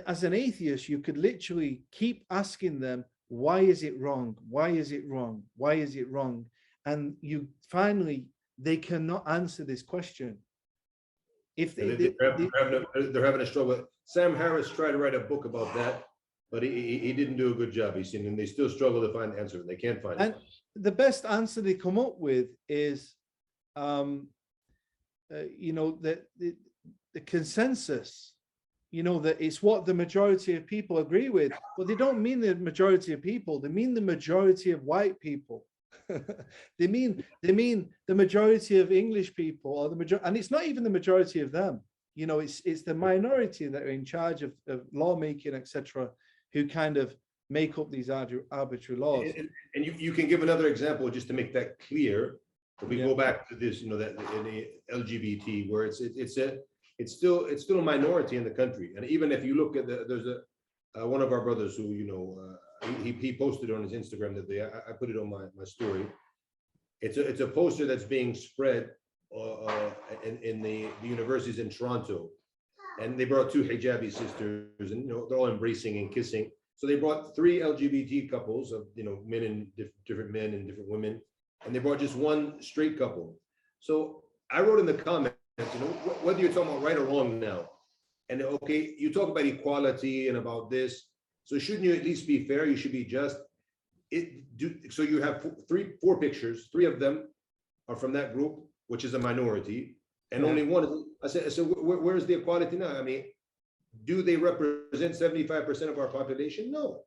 As an atheist, you could literally keep asking them, why is it wrong? Why is it wrong? Why is it wrong? And they cannot answer this question. If they're having a struggle. Sam Harris tried to write a book about that, but he didn't do a good job. And they still struggle to find the answer. They can't find it. The best answer they come up with is, the consensus. That it's what the majority of people agree with, but they don't mean the majority of people. They mean the majority of white people. they mean the majority of English people, or the majority, and it's not even the majority of them. It's the minority that are in charge of lawmaking, etc., who kind of make up these arbitrary laws. And you can give another example just to make that clear. If we go back to this, that in the LGBT, where it's still a minority in the country. And even if you look at there's one of our brothers who he posted on his Instagram that day. I put it on my story. It's a poster that's being spread in the universities in Toronto, and they brought two hijabi sisters, and they're all embracing and kissing. So they brought 3 LGBT couples of men and different men and different women, and they brought just one straight couple. So I wrote in the comments, whether you're talking about right or wrong now, and okay, you talk about equality and about this, so shouldn't you at least be fair? You should be just. So you have 4 pictures, 3 of them are from that group, which is a minority, and only one is. I said, so where's the equality now? I mean, do they represent 75% of our population? No,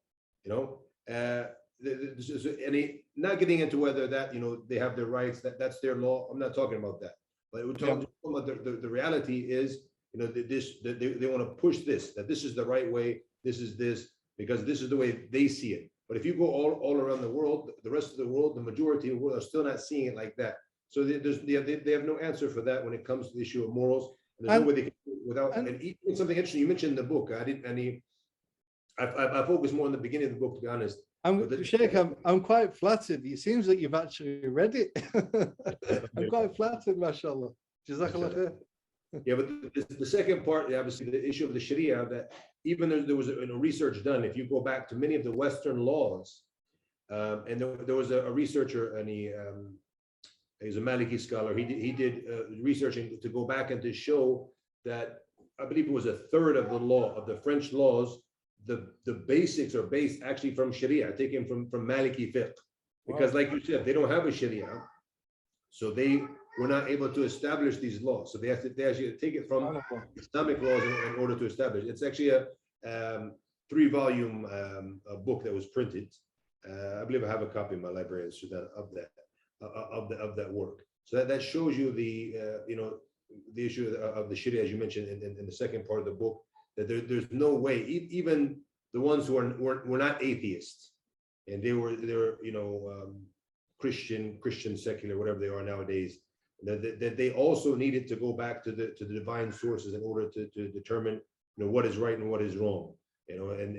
not getting into whether that they have their rights, that's their law. I'm not talking about that, but we're talking about the reality is they want to push this, that this is the right way, this is this, because this is the way they see it. But if you go all around the world, the rest of the world, the majority of the world are still not seeing it like that. So they have no answer for that when it comes to the issue of morals. And there's no way they can do it without. And even something interesting you mentioned in the book. I focused more on the beginning of the book, to be honest. Sheikh, I'm quite flattered. It seems like you've actually read it. I'm quite flattered, mashallah. Jazakallah khair. Yeah, but the second part, obviously, the issue of the Sharia, that even though there was research done, if you go back to many of the Western laws, and there was a researcher, and he's a Maliki scholar. He did researching to go back and to show that I believe it was a third of the law of the French laws. The basics are based actually from Sharia, taken from Maliki fiqh, because like you said, they don't have a Sharia, so they were not able to establish these laws. So they actually take it from Islamic laws in order to establish. It's actually a 3-volume book that was printed. I believe I have a copy in my library in Sudan of that work. So that shows you the issue of the Sharia, as you mentioned in the second part of the book, that there's no way, even the ones who were not atheists, and they were Christian, secular, whatever they are nowadays, that they also needed to go back to the divine sources in order to determine, what is right and what is wrong. And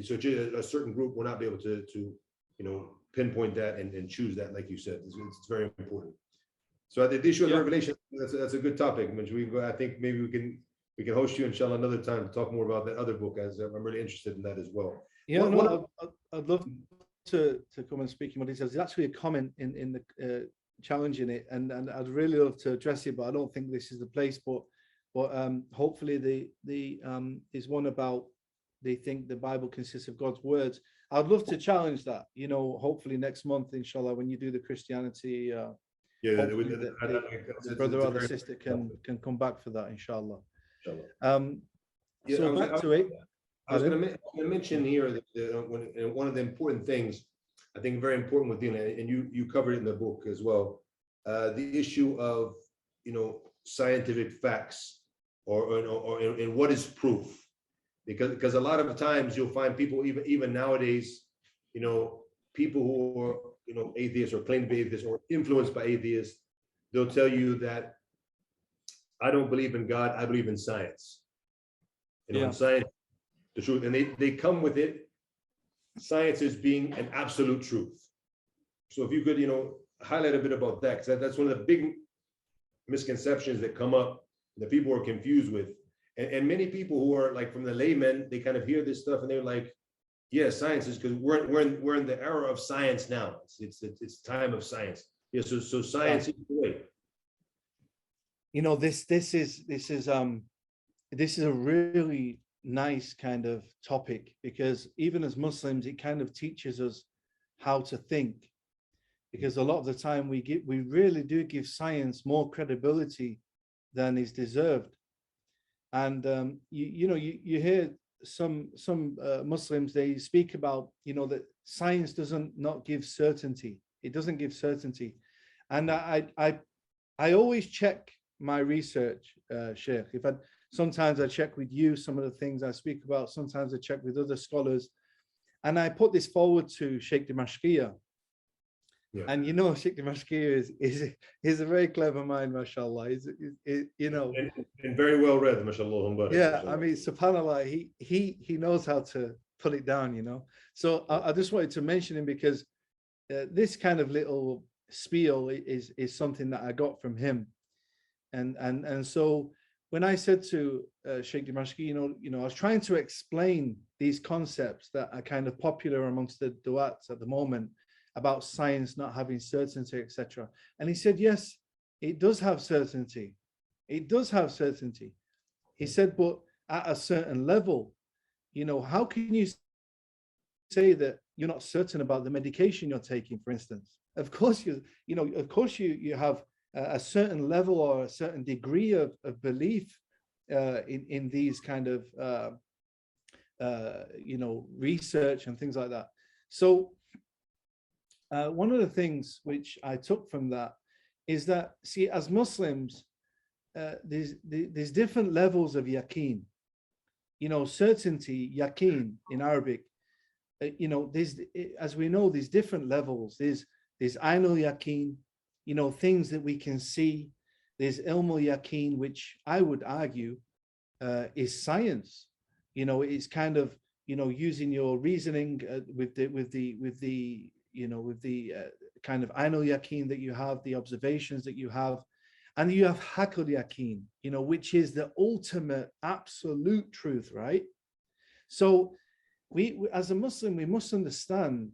so a certain group will not be able to pinpoint that and choose that, like you said. It's very important. So I think the issue of the revelation, that's a good topic. I think maybe we can host you, inshallah, another time to talk more about that other book, as I'm really interested in that as well. Yeah, I'd love to come and speak in more details. There's actually a comment in the challenging it, and I'd really love to address it, but I don't think this is the place. But hopefully the is one about they think the Bible consists of God's words. I'd love to challenge that. Hopefully next month, inshallah, when you do the Christianity. The brother or the sister can come back for that, inshallah. So back to it. I was going to mention here that one of the important things, I think very important with Dina, and you covered it in the book as well, the issue of scientific facts or what is proof, because a lot of times you'll find people even nowadays, people who are atheists or claim to be atheists or influenced by atheists, they'll tell you that I don't believe in God, I believe in science. In science, the truth, and they come with it, science is being an absolute truth. So if you could, highlight a bit about that, because that's one of the big misconceptions that come up that people are confused with. And many people who are like from the laymen, they kind of hear this stuff and they're like, yeah, science is, because we're in the era of science now. It's time of science. Yeah, so science is the way. This is a really nice kind of topic, because even as Muslims, it kind of teaches us how to think, because a lot of the time we really do give science more credibility than is deserved. And you hear some Muslims, they speak about that science doesn't not give certainty. It doesn't give certainty. And I always check my research, Sheikh. Sometimes I check with you some of the things I speak about, sometimes I check with other scholars, and I put this forward to Sheikh Dimashqiya. Yeah. And Sheikh Dimashqiya is a very clever mind, mashallah. And very well read, mashallah. Yeah, I mean, subhanallah, he knows how to put it down, So I just wanted to mention him because this kind of little spiel is something that I got from him. And so when I said to Sheikh Dimashqi, I was trying to explain these concepts that are kind of popular amongst the du'ats at the moment about science not having certainty, etc. And he said, yes, it does have certainty. It does have certainty. He said, but at a certain level, how can you say that you're not certain about the medication you're taking, for instance? Of course, you have a certain level or a certain degree of belief in these kind of research and things like that. So one of the things which I took from that is that, see, as Muslims, there's different levels of yaqeen. Certainty, yaqeen in Arabic. There's, as we know, there's different levels. There's ainul yaqeen, things that we can see. There's ilmul yaqeen, which I would argue is science. It's kind of using your reasoning with the kind of ainul yaqeen that you have, the observations that you have, and you have hakul yaqeen, which is the ultimate absolute truth, right? So we as a Muslim, we must understand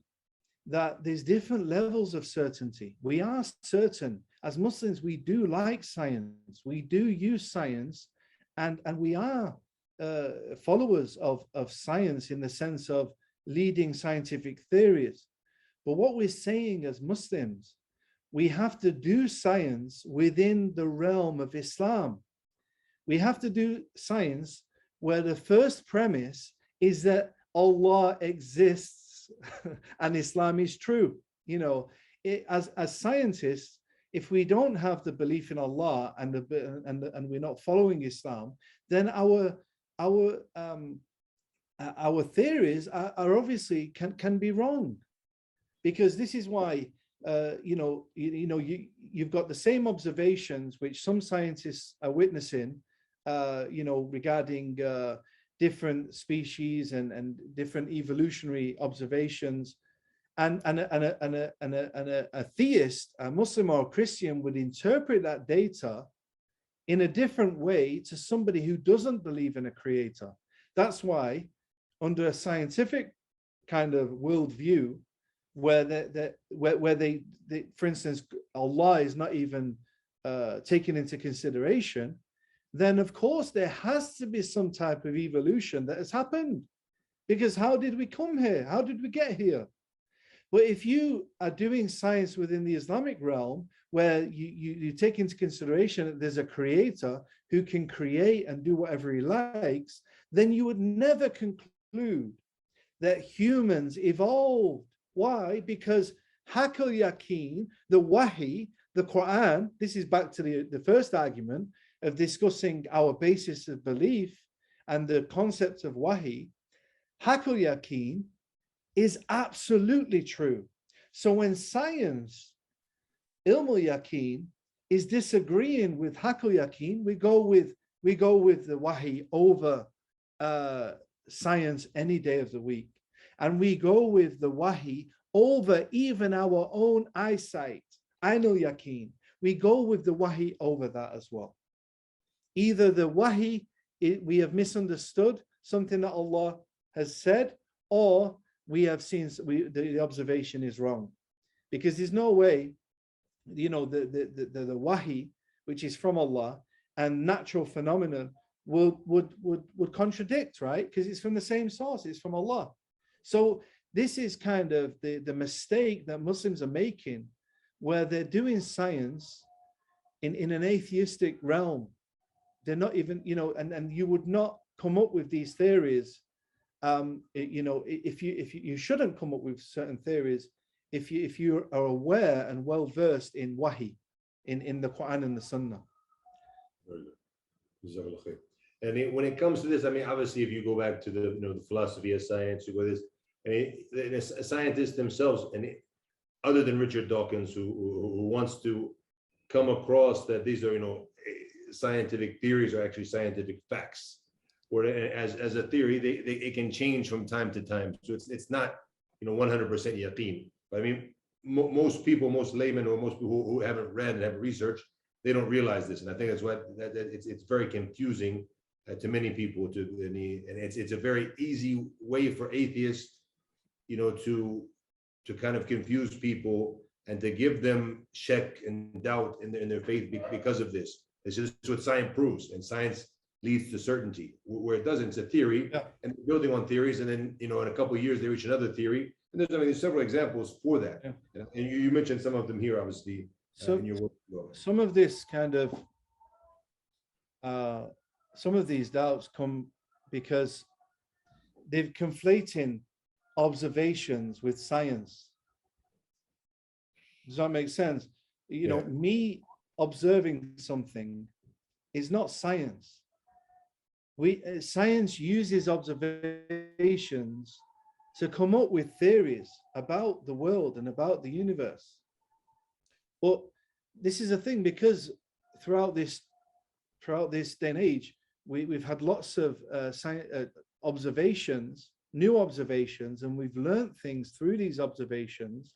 that there's different levels of certainty. We are certain. As Muslims, we do like science. We do use science, and we are followers of science in the sense of leading scientific theories. But what we're saying as Muslims, we have to do science within the realm of Islam. We have to do science where the first premise is that Allah exists and Islam is true. As scientists, if we don't have the belief in Allah and we're not following Islam, then our theories are obviously can be wrong. Because this is why you've got the same observations which some scientists are witnessing, regarding different species and different evolutionary observations, and a theist, a Muslim or a Christian, would interpret that data in a different way to somebody who doesn't believe in a creator. That's why, under a scientific kind of worldview, where they, for instance, Allah is not even taken into consideration, then of course there has to be some type of evolution that has happened. Because how did we come here? How did we get here? But if you are doing science within the Islamic realm, where you take into consideration that there's a creator who can create and do whatever he likes, then you would never conclude that humans evolved. Why? Because Hakal Yaqeen, the Wahi, the Quran, this is back to the first argument of discussing our basis of belief and the concept of Wahi. Hakal Yaqeen is absolutely true. So when science, Ilm al-Yaqeen, is disagreeing with Hakal Yaqeen, we go with the Wahi over science any day of the week. And we go with the Wahi over even our own eyesight, Ain al-Yaqeen. We go with the Wahi over that as well. Either the Wahi, we have misunderstood something that Allah has said, or we have seen the observation is wrong. Because there's no way, the Wahi, which is from Allah, and natural phenomena would contradict, right? Because it's from the same source, it's from Allah. So this is kind of the mistake that Muslims are making, where they're doing science in an atheistic realm. They're not even, and you would not come up with these theories. If you shouldn't come up with certain theories if you are aware and well versed in Wahi, in the Quran and the Sunnah. Very good. And when it comes to this, I mean, obviously, if you go back to the philosophy of science, you go this, scientists themselves, and other than Richard Dawkins, who wants to come across that these are scientific theories are actually scientific facts, or as a theory, it can change from time to time. So it's not 100% yaqeen. But I mean, most people, most laymen, or most people who haven't read and haven't researched, they don't realize this, and I think that's what it's very confusing to many people. And it's a very easy way for atheists, to kind of confuse people and to give them shak and doubt in their faith because of this. It's just what science proves, and science leads to certainty. Where it doesn't, it's a theory, yeah. And building on theories, and then in a couple of years they reach another theory. And there's several examples for that. Yeah. And you mentioned some of them here, obviously. So some of this kind of some of these doubts come because they're conflating observations with science. Does that make sense? Me observing something is not science. Science uses observations to come up with theories about the world and about the universe. But this is a thing, because throughout this day and age, we've had lots of observations, new observations, and we've learned things through these observations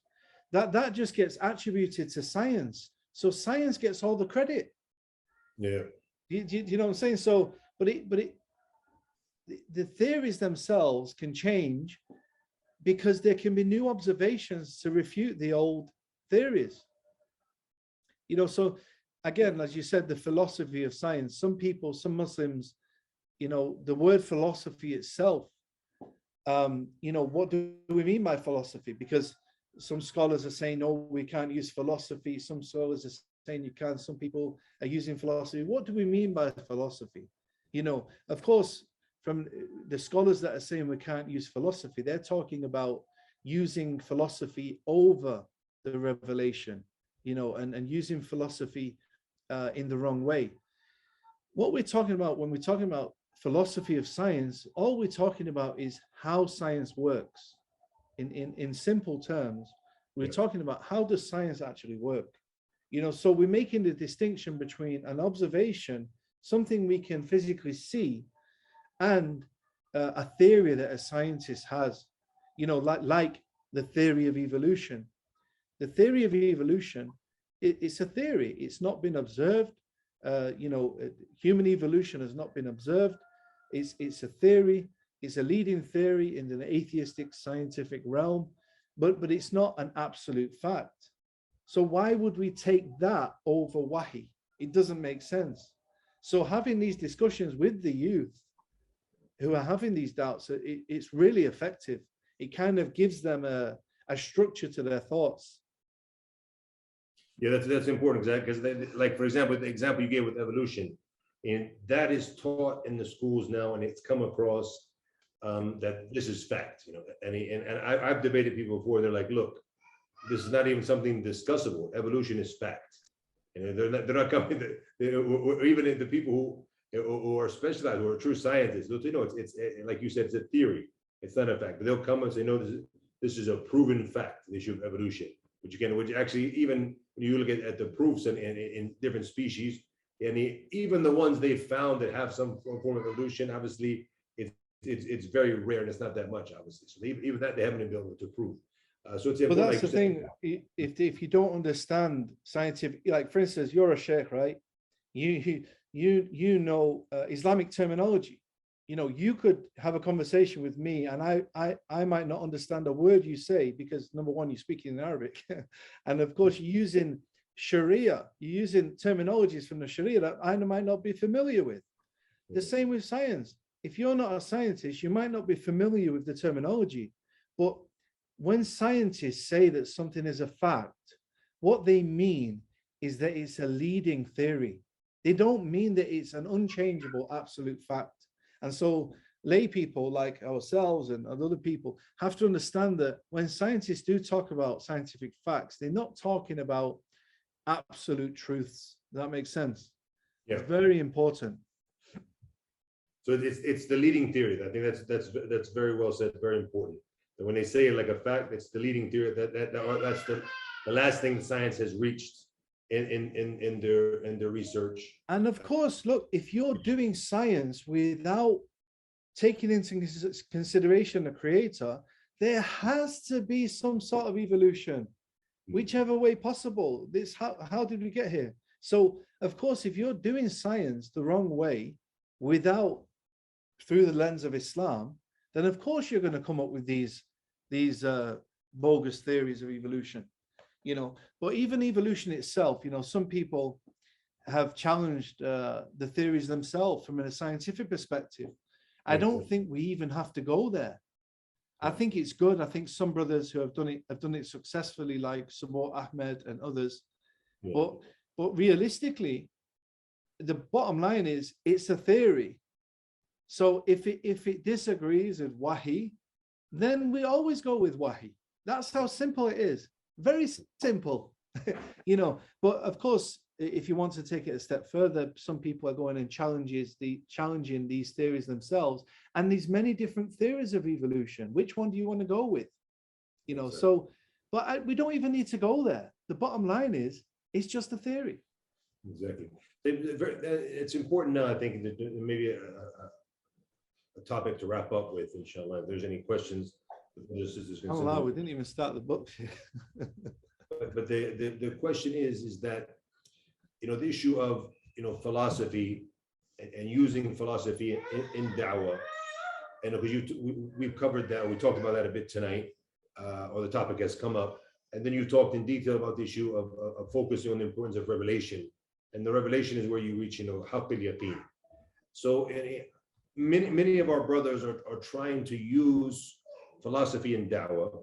that just gets attributed to science. So science gets all the credit. Yeah. Do you know what I'm saying? So, the theories themselves can change because there can be new observations to refute the old theories. So again, as you said, the philosophy of science, some Muslims, the word philosophy itself, what do we mean by philosophy? Because some scholars are saying, no, we can't use philosophy. Some scholars are saying you can. Some people are using philosophy. What do we mean by philosophy? Of course, from the scholars that are saying we can't use philosophy, they're talking about using philosophy over the revelation, and using philosophy in the wrong way. What we're talking about when we're talking about philosophy of science, all we're talking about is how science works. In simple terms, We're talking about how does science actually work? So we're making the distinction between an observation, something we can physically see, and a theory that a scientist has, like the theory of evolution. The theory of evolution, it's a theory. It's not been observed. Human evolution has not been observed. It's a theory. It's a leading theory in the atheistic scientific realm, but it's not an absolute fact. So why would we take that over wahi? It doesn't make sense. So having these discussions with the youth who are having these doubts, it's really effective. It kind of gives them a structure to their thoughts. Yeah, that's important, because like, for example, the example you gave with evolution, and that is taught in the schools now, and it's come across that this is fact, and I've debated people before. They're like, look, this is not even something discussable. Evolution is fact. They're not coming. Or even the people who are specialized, who are true scientists, they'll say, no, it's like you said, it's a theory. It's not a fact. But they'll come and say, no, this is a proven fact, the issue of evolution. Which actually, even when you look at the proofs in different species, and even the ones they found that have some form of evolution, obviously it's very rare, and it's not that much, obviously. So even that they haven't been able to prove. So it's important. But that's the thing. If you don't understand scientific, like for instance, you're a sheikh, right? You know Islamic terminology. You could have a conversation with me, and I might not understand a word you say because, number one, you're speaking in Arabic, and of course you're using Sharia, you're using terminologies from the Sharia that I might not be familiar with. The same with science. If you're not a scientist, you might not be familiar with the terminology, but when scientists say that something is a fact, what they mean is that it's a leading theory. They don't mean that it's an unchangeable absolute fact. And so lay people like ourselves and other people have to understand that when scientists do talk about scientific facts, they're not talking about absolute truths. Does that make sense? Yeah. It's very important. So it's the leading theory. I think that's very well said, very important. And when they say it like a fact, it's the leading theory. That's the last thing science has reached in their research. And of course, look, if you're doing science without taking into consideration the creator, there has to be some sort of evolution, whichever way possible. How did we get here? So of course, if you're doing science the wrong way, through the lens of Islam, then of course you're going to come up with these bogus theories of evolution. But even evolution itself, some people have challenged the theories themselves from a scientific perspective. I don't think we even have to go there. I think it's good. I think some brothers who have done it successfully, like Sabot Ahmed and others. Yeah. But realistically, the bottom line is it's a theory. So if it disagrees with wahi, then we always go with wahi. That's how simple it is. Very simple, But of course, if you want to take it a step further, some people are going and challenging these theories themselves, and these many different theories of evolution. Which one do you want to go with? So, but we don't even need to go there. The bottom line is, it's just a theory. Exactly. It's important now, I think, that maybe a topic to wrap up with, inshallah. If there's any questions. Oh wow, we didn't even start the book. but the question is that the issue of philosophy and using philosophy in da'wah, and because we've covered that, we talked about that a bit tonight, or the topic has come up, and then you talked in detail about the issue of focusing on the importance of revelation, and the revelation is where you reach haqq al-yaqeen. So many of our brothers are trying to use philosophy and da'wah,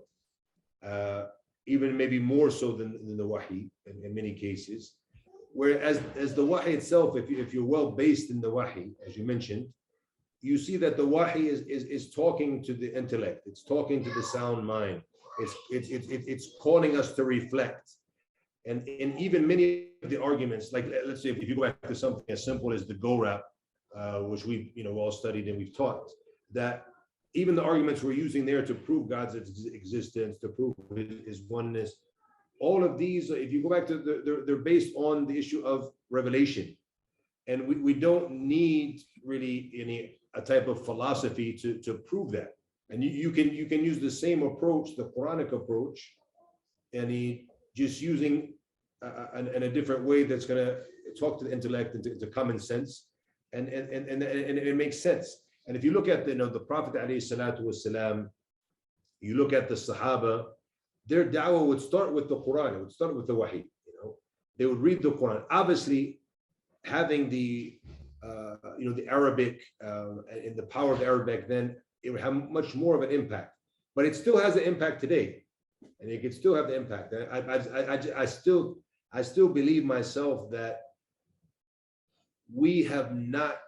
even maybe more so than the wahi in many cases. Whereas as the wahi itself, if you're well based in the wahi, as you mentioned, you see that the wahi is talking to the intellect, it's talking to the sound mind, it's calling us to reflect. And even many of the arguments, like let's say if you go back to something as simple as the go rap, which we've all studied and we've taught, that even the arguments we're using there to prove God's existence, to prove his oneness, all of these, if you go back to, they're based on the issue of revelation. And we don't need really a type of philosophy to prove that. And you can use the same approach, the Quranic approach, and just using in a different way that's going to talk to the intellect and to common sense, and it makes sense. And if you look at the Prophet alayhi salatu wasalam, you look at the Sahaba, their da'wah would start with the Quran, it would start with the Wahi. They would read the Quran. Obviously, having the Arabic and the power of the Arabic, then it would have much more of an impact. But it still has an impact today, and it could still have the impact. I still believe myself that we have not,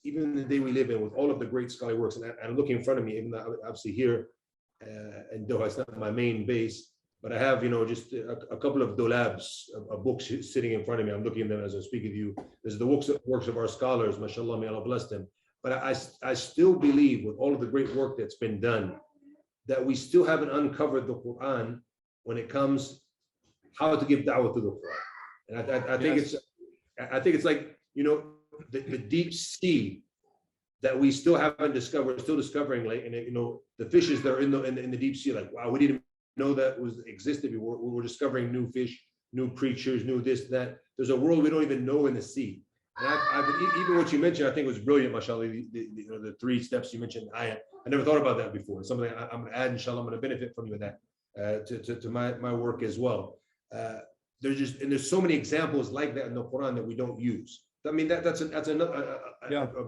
even in the day we live in, with all of the great scholarly works, and I'm looking in front of me, even though obviously here in Doha, it's not my main base, but I have, just a couple of dolabs of books sitting in front of me. I'm looking at them as I speak with you. There's the works of our scholars, mashallah, may Allah bless them. But I still believe, with all of the great work that's been done, that we still haven't uncovered the Quran when it comes how to give da'wah to the Quran. And I think it's like, the deep sea that we still haven't discovered. We're still discovering, like, and the fishes that are in the deep sea, like, wow, we didn't know that existed. We're discovering new fish, new creatures, new this, that. There's a world we don't even know in the sea. And even what you mentioned, I think was brilliant, mashallah, the 3 steps you mentioned. I never thought about that before. It's something I'm going to add, inshallah. I'm going to benefit from you with that to my work as well. There's so many examples like that in the Quran that we don't use. I mean, that's a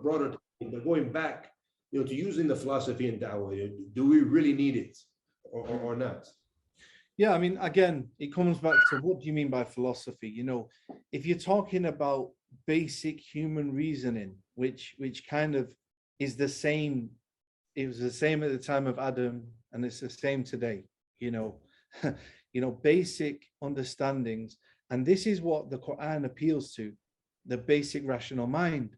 broader thing. But going back, to using the philosophy in da'wah, do we really need it or not? Yeah, I mean, again, it comes back to, what do you mean by philosophy? If you're talking about basic human reasoning, which kind of is the same, it was the same at the time of Adam, and it's the same today, basic understandings. And this is what the Quran appeals to, the basic rational mind.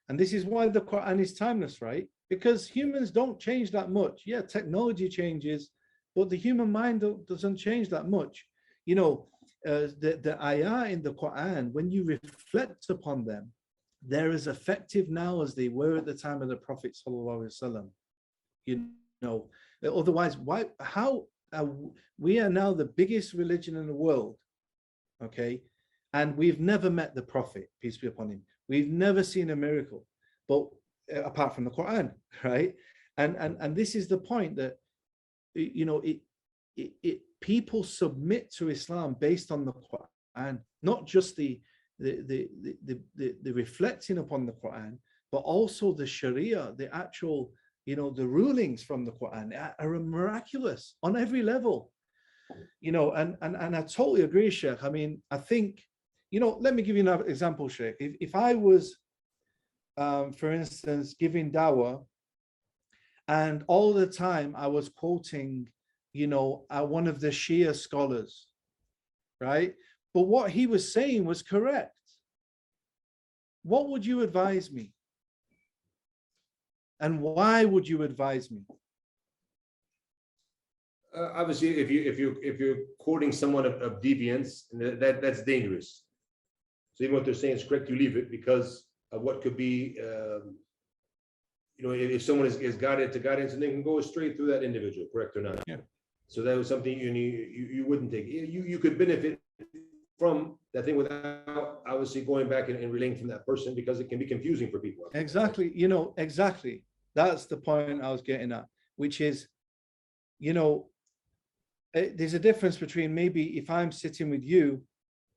And this is why the Quran is timeless, right? Because humans don't change that much. Yeah, technology changes, but the human mind doesn't change that much. The ayah in the Quran, when you reflect upon them, they're as effective now as they were at the time of the Prophet sallallahu alaihi wasallam. Otherwise, we are now the biggest religion in the world, okay? And we've never met the Prophet, peace be upon him. We've never seen a miracle, but apart from the Quran, right? And this is the point, that people submit to Islam based on the Quran, not just the reflecting upon the Quran, but also the Sharia, the actual, the rulings from the Quran are miraculous on every level. And I totally agree, Sheikh. I mean, I think, let me give you another example, Sheikh. If I was, for instance, giving dawah, and all the time I was quoting, one of the Shia scholars, right? But what he was saying was correct. What would you advise me? And why would you advise me? Obviously, if you're quoting someone of deviance, that's dangerous. So even what they're saying is correct, you leave it, because of what could be, if someone is guided to guidance, and they can go straight through that individual, correct or not? Yeah. So that was something you wouldn't take. You could benefit from that thing without obviously going back and relaying from that person, because it can be confusing for people. Exactly. Exactly. That's the point I was getting at, which is, there's a difference between, maybe if I'm sitting with you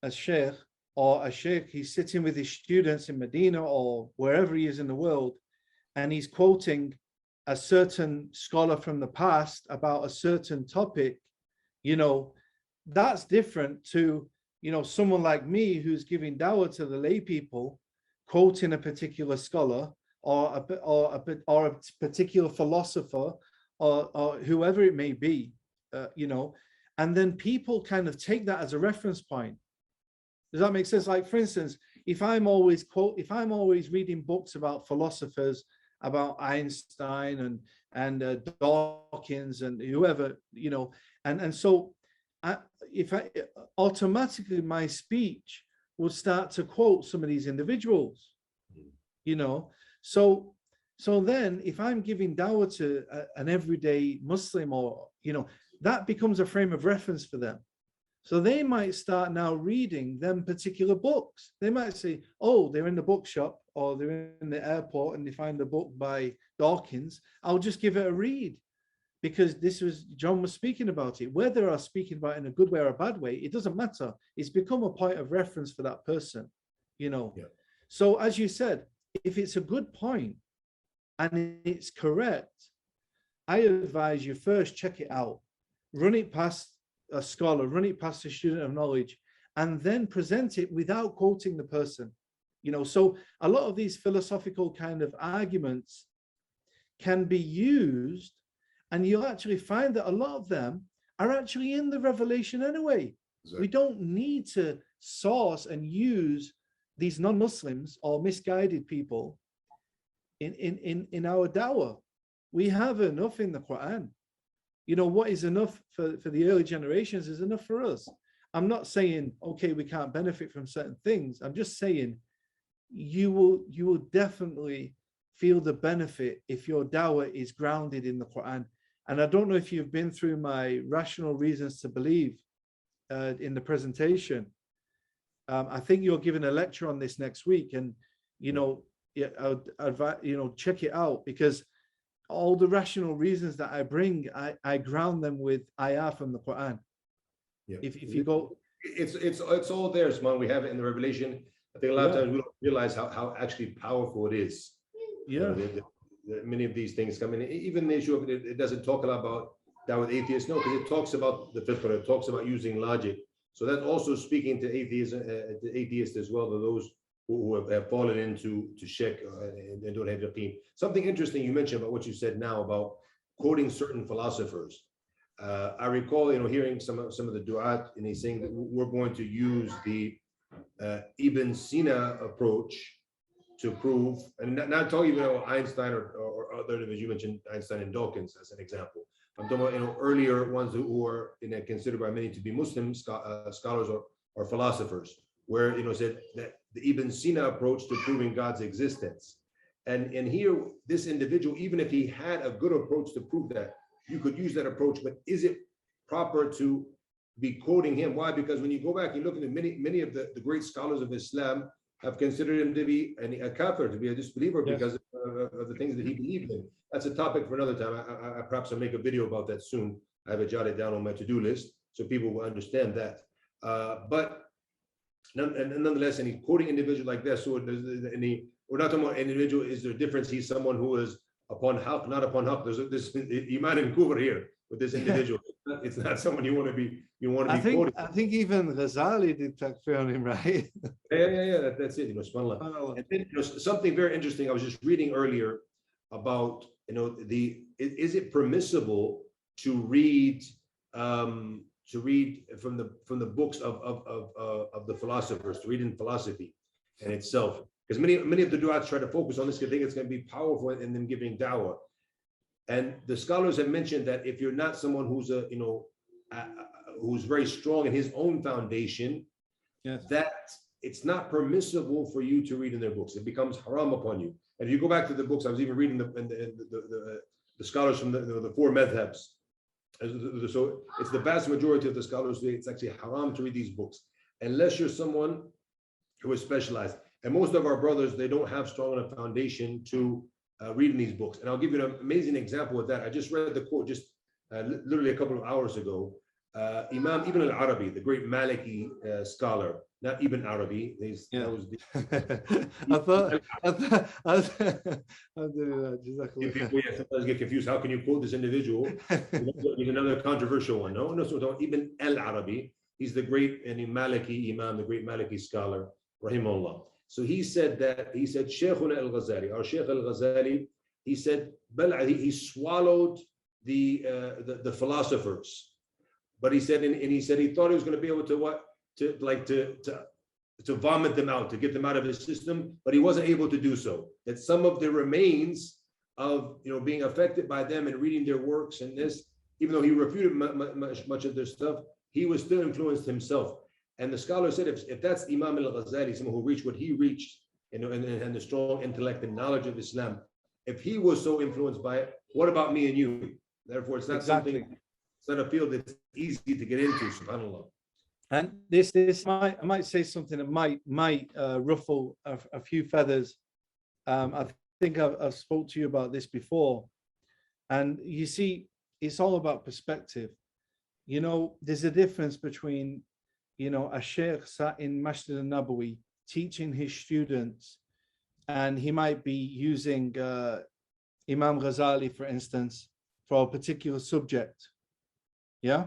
as Sheikh, or a Sheikh, he's sitting with his students in Medina or wherever he is in the world, and he's quoting a certain scholar from the past about a certain topic, that's different to, someone like me who's giving dawah to the lay people, quoting a particular scholar or a particular philosopher or whoever it may be, and then people kind of take that as a reference point. Does that make sense? Like, for instance, if I'm always reading books about philosophers about Einstein and Dawkins and whoever, and so if I automatically my speech would start to quote some of these individuals, so then if I'm giving dawah to an everyday Muslim, or that becomes a frame of reference for them. So they might start now reading them particular books. They might say, oh, they're in the bookshop or they're in the airport and they find a book by Dawkins. I'll just give it a read because John was speaking about it. Whether I'm speaking about it in a good way or a bad way, it doesn't matter. It's become a point of reference for that person, Yeah. So as you said, if it's a good point and it's correct, I advise you first check it out, run it past a scholar, run it past a student of knowledge, and then present it without quoting the person. So a lot of these philosophical kind of arguments can be used, and you'll actually find that a lot of them are actually in the revelation anyway. Exactly. We don't need to source and use these non-Muslims or misguided people in our dawah. We have enough in the Quran. What is enough for the early generations is enough for us. I'm not saying, okay, we can't benefit from certain things. I'm just saying you will definitely feel the benefit if your dawah is grounded in the Quran. And I don't know if you've been through my rational reasons to believe in the presentation. I think you're giving a lecture on this next week, and I'd advise, check it out, because all the rational reasons that I bring, I ground them with ayah from the Quran. Yeah. If you go, it's all there, Usman. We have it in the Revelation. I think a lot of times we don't realize how actually powerful it is. Yeah. Many of these things come in. Even the issue of it doesn't talk a lot about that with atheists. No, because it talks about the fiqh, it talks about using logic. So that's also speaking to atheists as well, to those who have fallen into shirk and don't have yaqeen. Something interesting you mentioned about what you said now about quoting certain philosophers. I recall, hearing some of the du'at, and he's saying that we're going to use the Ibn Sina approach to prove, and not talking about Einstein or other, as you mentioned, Einstein and Dawkins as an example. I'm talking about earlier ones who are considered by many to be Muslim scholars or philosophers, where said that the Ibn Sina approach to proving God's existence. And here, this individual, even if he had a good approach to prove that, you could use that approach, but is it proper to be quoting him? Why? Because when you go back, you look at many of the great scholars of Islam have considered him to be a kafir, to be a disbeliever, yes, because of the things that he believed in. That's a topic for another time. I perhaps I'll make a video about that soon. I have it jotted down on my to-do list so people will understand that. But nonetheless, any quoting individual like this, so we're not talking about individual. Is there a difference? He's someone who is upon haqq, not upon haqq. There's this iman and kufr here with this individual. It's not someone you want to be quoting. I think even Ghazali did takfir on him, right? Yeah. That's it. SubhanAllah. And then, something very interesting. I was just reading earlier about is it permissible to read from the books of the philosophers, to read in philosophy in itself, because many of the du'ats try to focus on this because they think it's going to be powerful in them giving da'wah. And the scholars have mentioned that if you're not someone who's who's very strong in his own foundation, yes, that it's not permissible for you to read in their books. It becomes haram upon you. And if you go back to the books, I was even reading the scholars from the four madhabs. So it's the vast majority of the scholars say it's actually haram to read these books unless you're someone who is specialized. And most of our brothers, they don't have strong enough foundation to read in these books. And I'll give you an amazing example of that. I just read the quote just literally a couple of hours ago. Imam Ibn al-Arabi, the great Maliki scholar, not Ibn Arabi. That was the, sometimes get confused. How can you quote this individual? He's another controversial one. No, so Ibn al-Arabi. He's the great Maliki Imam, the great Maliki scholar, rahimahullah. So he said Shaykhuna al-Ghazali, our Shaykh al-Ghazali, he said, he swallowed the philosophers. But he said, and he said he thought he was going to be able to vomit them out, to get them out of his system, but he wasn't able to do so. That some of the remains of being affected by them and reading their works and this, even though he refuted much of their stuff, he was still influenced himself. And the scholar said, if that's Imam al-Ghazali, someone who reached what he reached, and the strong intellect and knowledge of Islam, if he was so influenced by it, what about me and you? Therefore, it's not something, it's not a field that's easy to get into, subhanAllah. And I might say something that might ruffle a few feathers. I think I've spoke to you about this before. And you see, it's all about perspective. There's a difference between, a sheikh sat in Masjid al-Nabawi teaching his students, and he might be using Imam Ghazali, for instance, for a particular subject. Yeah.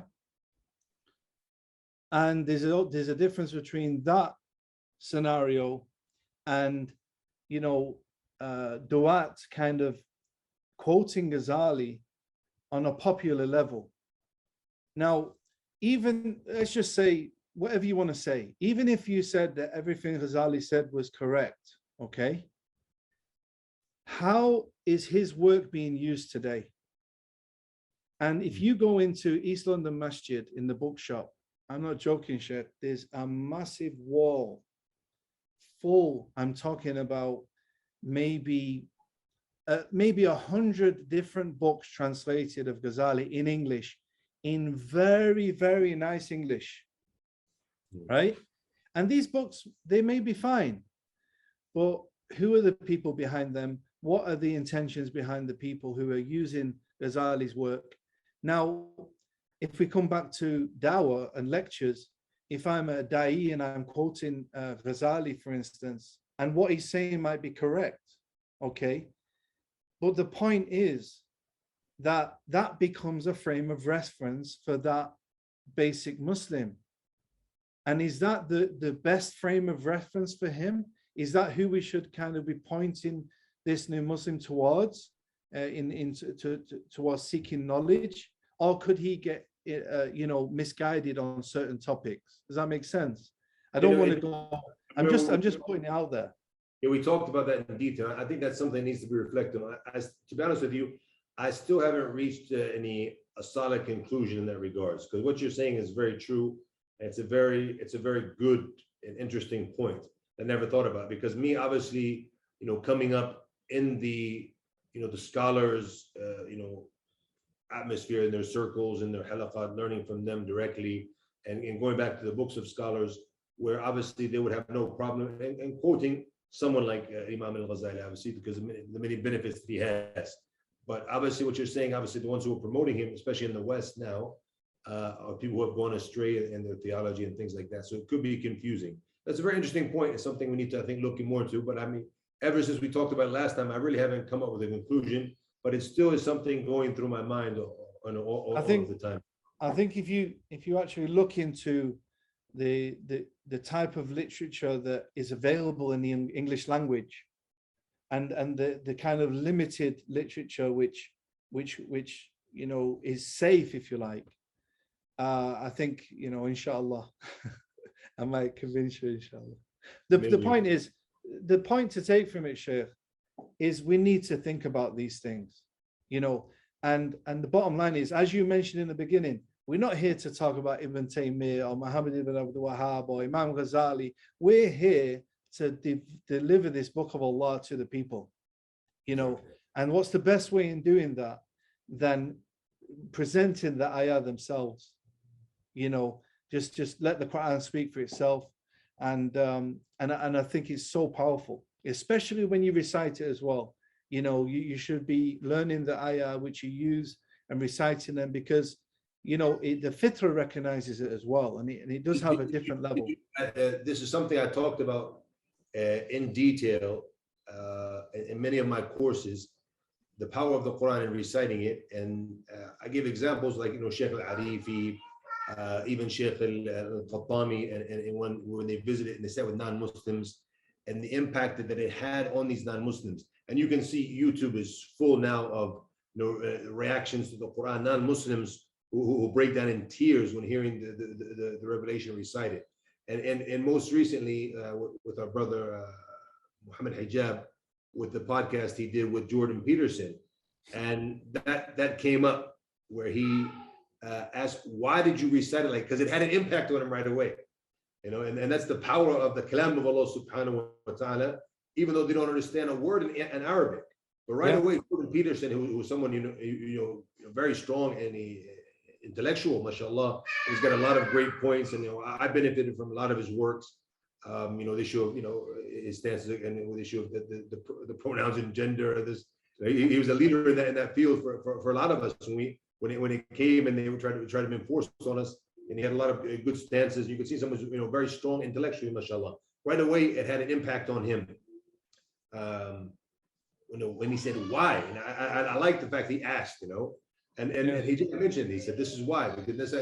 And there's a difference between that scenario and, Duat kind of quoting Ghazali on a popular level. Now, even, let's just say, whatever you want to say, even if you said that everything Ghazali said was correct, okay? How is his work being used today? And if you go into East London Masjid in the bookshop, I'm not joking, Sheikh, there's a massive wall full, I'm talking about maybe 100 different books translated of Ghazali in English, in very, very nice English, right? And these books, they may be fine, but who are the people behind them? What are the intentions behind the people who are using Ghazali's work? Now, if we come back to dawah and lectures, if I'm a da'i and I'm quoting Ghazali, for instance, and what he's saying might be correct, okay? But the point is that that becomes a frame of reference for that basic Muslim. And is that the best frame of reference for him? Is that who we should kind of be pointing this new Muslim towards, towards seeking knowledge? Or could he get, misguided on certain topics? Does that make sense? I don't want to go. I'm just putting it out there. Yeah, we talked about that in detail. I think that's something that needs to be reflected on. To be honest with you, I still haven't reached a solid conclusion in that regards, because what you're saying is very true. And it's a very good and interesting point. I never thought about, because me, obviously, coming up in the scholars, atmosphere in their circles, in their halaqat, learning from them directly, and going back to the books of scholars, where obviously they would have no problem in quoting someone like Imam al-Ghazali, obviously, because of the many benefits that he has. But obviously what you're saying, obviously the ones who are promoting him, especially in the West now, are people who have gone astray in their theology and things like that. So it could be confusing. That's a very interesting point. It's something we need to, I think, look more to. But I mean, ever since we talked about it last time, I really haven't come up with a conclusion, but it still is something going through my mind all of the time. I think if you actually look into the type of literature that is available in the English language, and the kind of limited literature which is safe, if you like, I think, inshallah, I might convince you, inshallah. The point to take from it, Sheikh, is we need to think about these things, and the bottom line is, as you mentioned in the beginning, we're not here to talk about Ibn Taymiyyah or Muhammad ibn Abdul Wahhab or Imam Ghazali. We're here to deliver this book of Allah to the people, and what's the best way in doing that than presenting the ayah themselves? Just let the Quran speak for itself, and I think it's so powerful, especially when you recite it as well. You should be learning the ayah which you use and reciting them, because the fitra recognizes it as well, and it does have a different level. This is something I talked about in detail in many of my courses, the power of the Quran and reciting it. And I give examples like, Sheikh al-Arifi, even Sheikh al-Fattami, and when they visited and they sat with non-Muslims, and the impact that it had on these non-Muslims. And you can see YouTube is full now of reactions to the Quran, non-Muslims who break down in tears when hearing the revelation recited. And most recently with our brother Muhammad Hijab, with the podcast he did with Jordan Peterson, and that came up where he asked, "Why did you recite it?" Like, because it had an impact on him right away, you know. And that's the power of the kalam of Allah Subhanahu wa Taala, even though they don't understand a word in Arabic. But right away, Jordan Peterson, who was someone very strong and intellectual, mashallah, he's got a lot of great points, and I benefited from a lot of his works. The issue of his stances and the issue of the pronouns and gender. He was a leader in that field for a lot of us when it came and they would try to enforce on us. And he had a lot of good stances. You could see someone was very strong intellectually, mashallah. Right away, it had an impact on him. When he said why, and I like the fact he asked, and he just mentioned, he said, this is why, because that's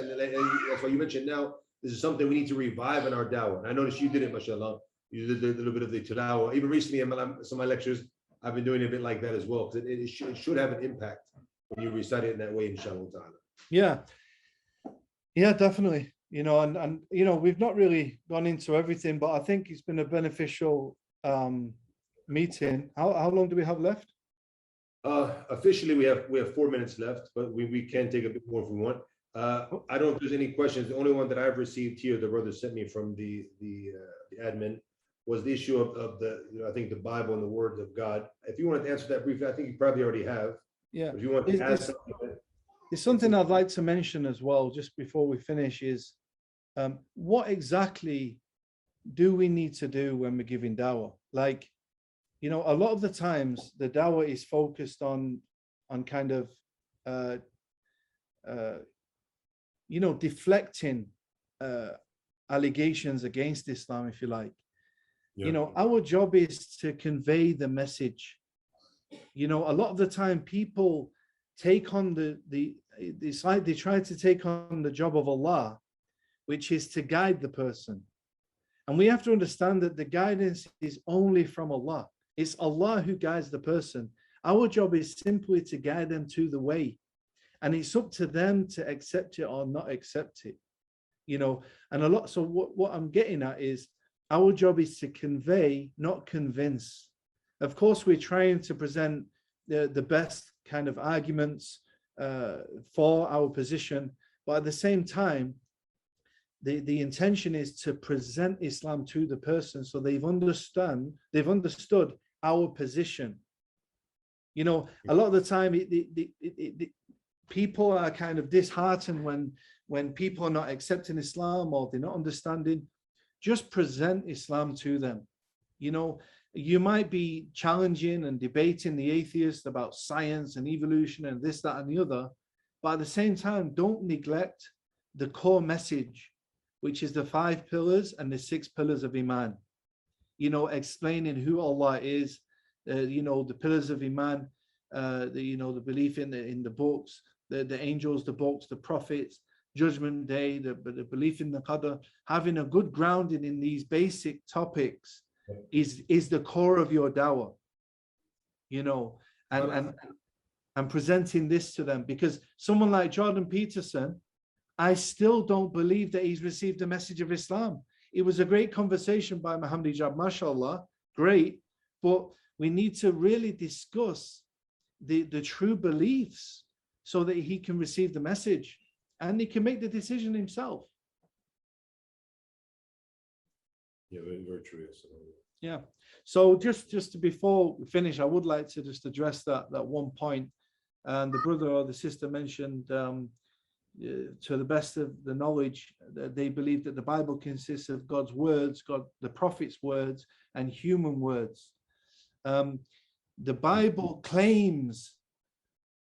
why you mentioned now, this is something we need to revive in our dawah. And I noticed you did it, mashallah. You did a little bit of the tilawah. Even recently in some of my lectures, I've been doing a bit like that as well, because it should have an impact when you recite it in that way, inshallah ta'ala. Yeah, definitely. And we've not really gone into everything, but I think it's been a beneficial meeting. How long do we have left? Officially, we have 4 minutes left, but we can take a bit more if we want. I don't know if there's any questions. The only one that I've received here, the brother sent me from the admin, was the issue of the I think the Bible and the Word of God. If you want to answer that briefly, I think you probably already have. Yeah. If you want to add something. It's something I'd like to mention as well, just before we finish, is what exactly do we need to do when we're giving dawah? Like, a lot of the times the dawah is focused on kind of, deflecting allegations against Islam, if you like. Yeah. Our job is to convey the message. A lot of the time people take on it's like they try to take on the job of Allah, which is to guide the person. And we have to understand that the guidance is only from Allah. It's Allah who guides the person. Our job is simply to guide them to the way. And it's up to them to accept it or not accept it. So what I'm getting at is our job is to convey, not convince. Of course, we're trying to present the best kind of arguments for our position, but at the same time, the intention is to present Islam to the person so they've understood our position. A lot of the time people are kind of disheartened when people are not accepting Islam or they're not understanding. Just present Islam to them. You might be challenging and debating the atheist about science and evolution and this, that, and the other, but at the same time, don't neglect the core message, which is the 5 pillars and the 6 pillars of Iman. Explaining who Allah is, the pillars of Iman, the belief in the books, the angels, the books, the prophets, Judgment Day, the belief in the Qadr. Having a good grounding in these basic topics is the core of your dawah, and presenting this to them. Because someone like Jordan Peterson, I still don't believe that he's received the message of Islam. It was a great conversation by Muhammad Hijab, mashallah, great, but we need to really discuss the true beliefs so that he can receive the message and he can make the decision himself. Yeah, very true. Yeah. So just before we finish, I would like to just address that one point. And the brother or the sister mentioned, to the best of the knowledge, they believe that the Bible consists of God's words, the prophet's words, and human words. The Bible claims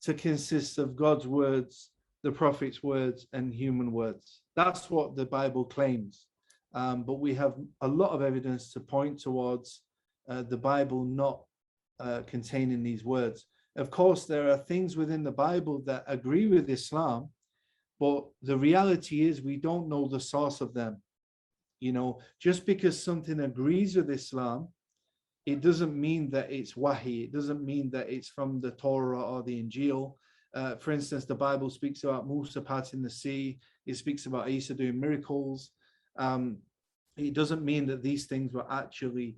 to consist of God's words, the prophet's words, and human words. That's what the Bible claims. But we have a lot of evidence to point towards the Bible not containing these words. Of course, there are things within the Bible that agree with Islam, but the reality is we don't know the source of them. Just because something agrees with Islam, it doesn't mean that it's wahi. It doesn't mean that it's from the Torah or the Injil. For instance, the Bible speaks about Musa parting the sea. It speaks about Isa doing miracles. It doesn't mean that these things were actually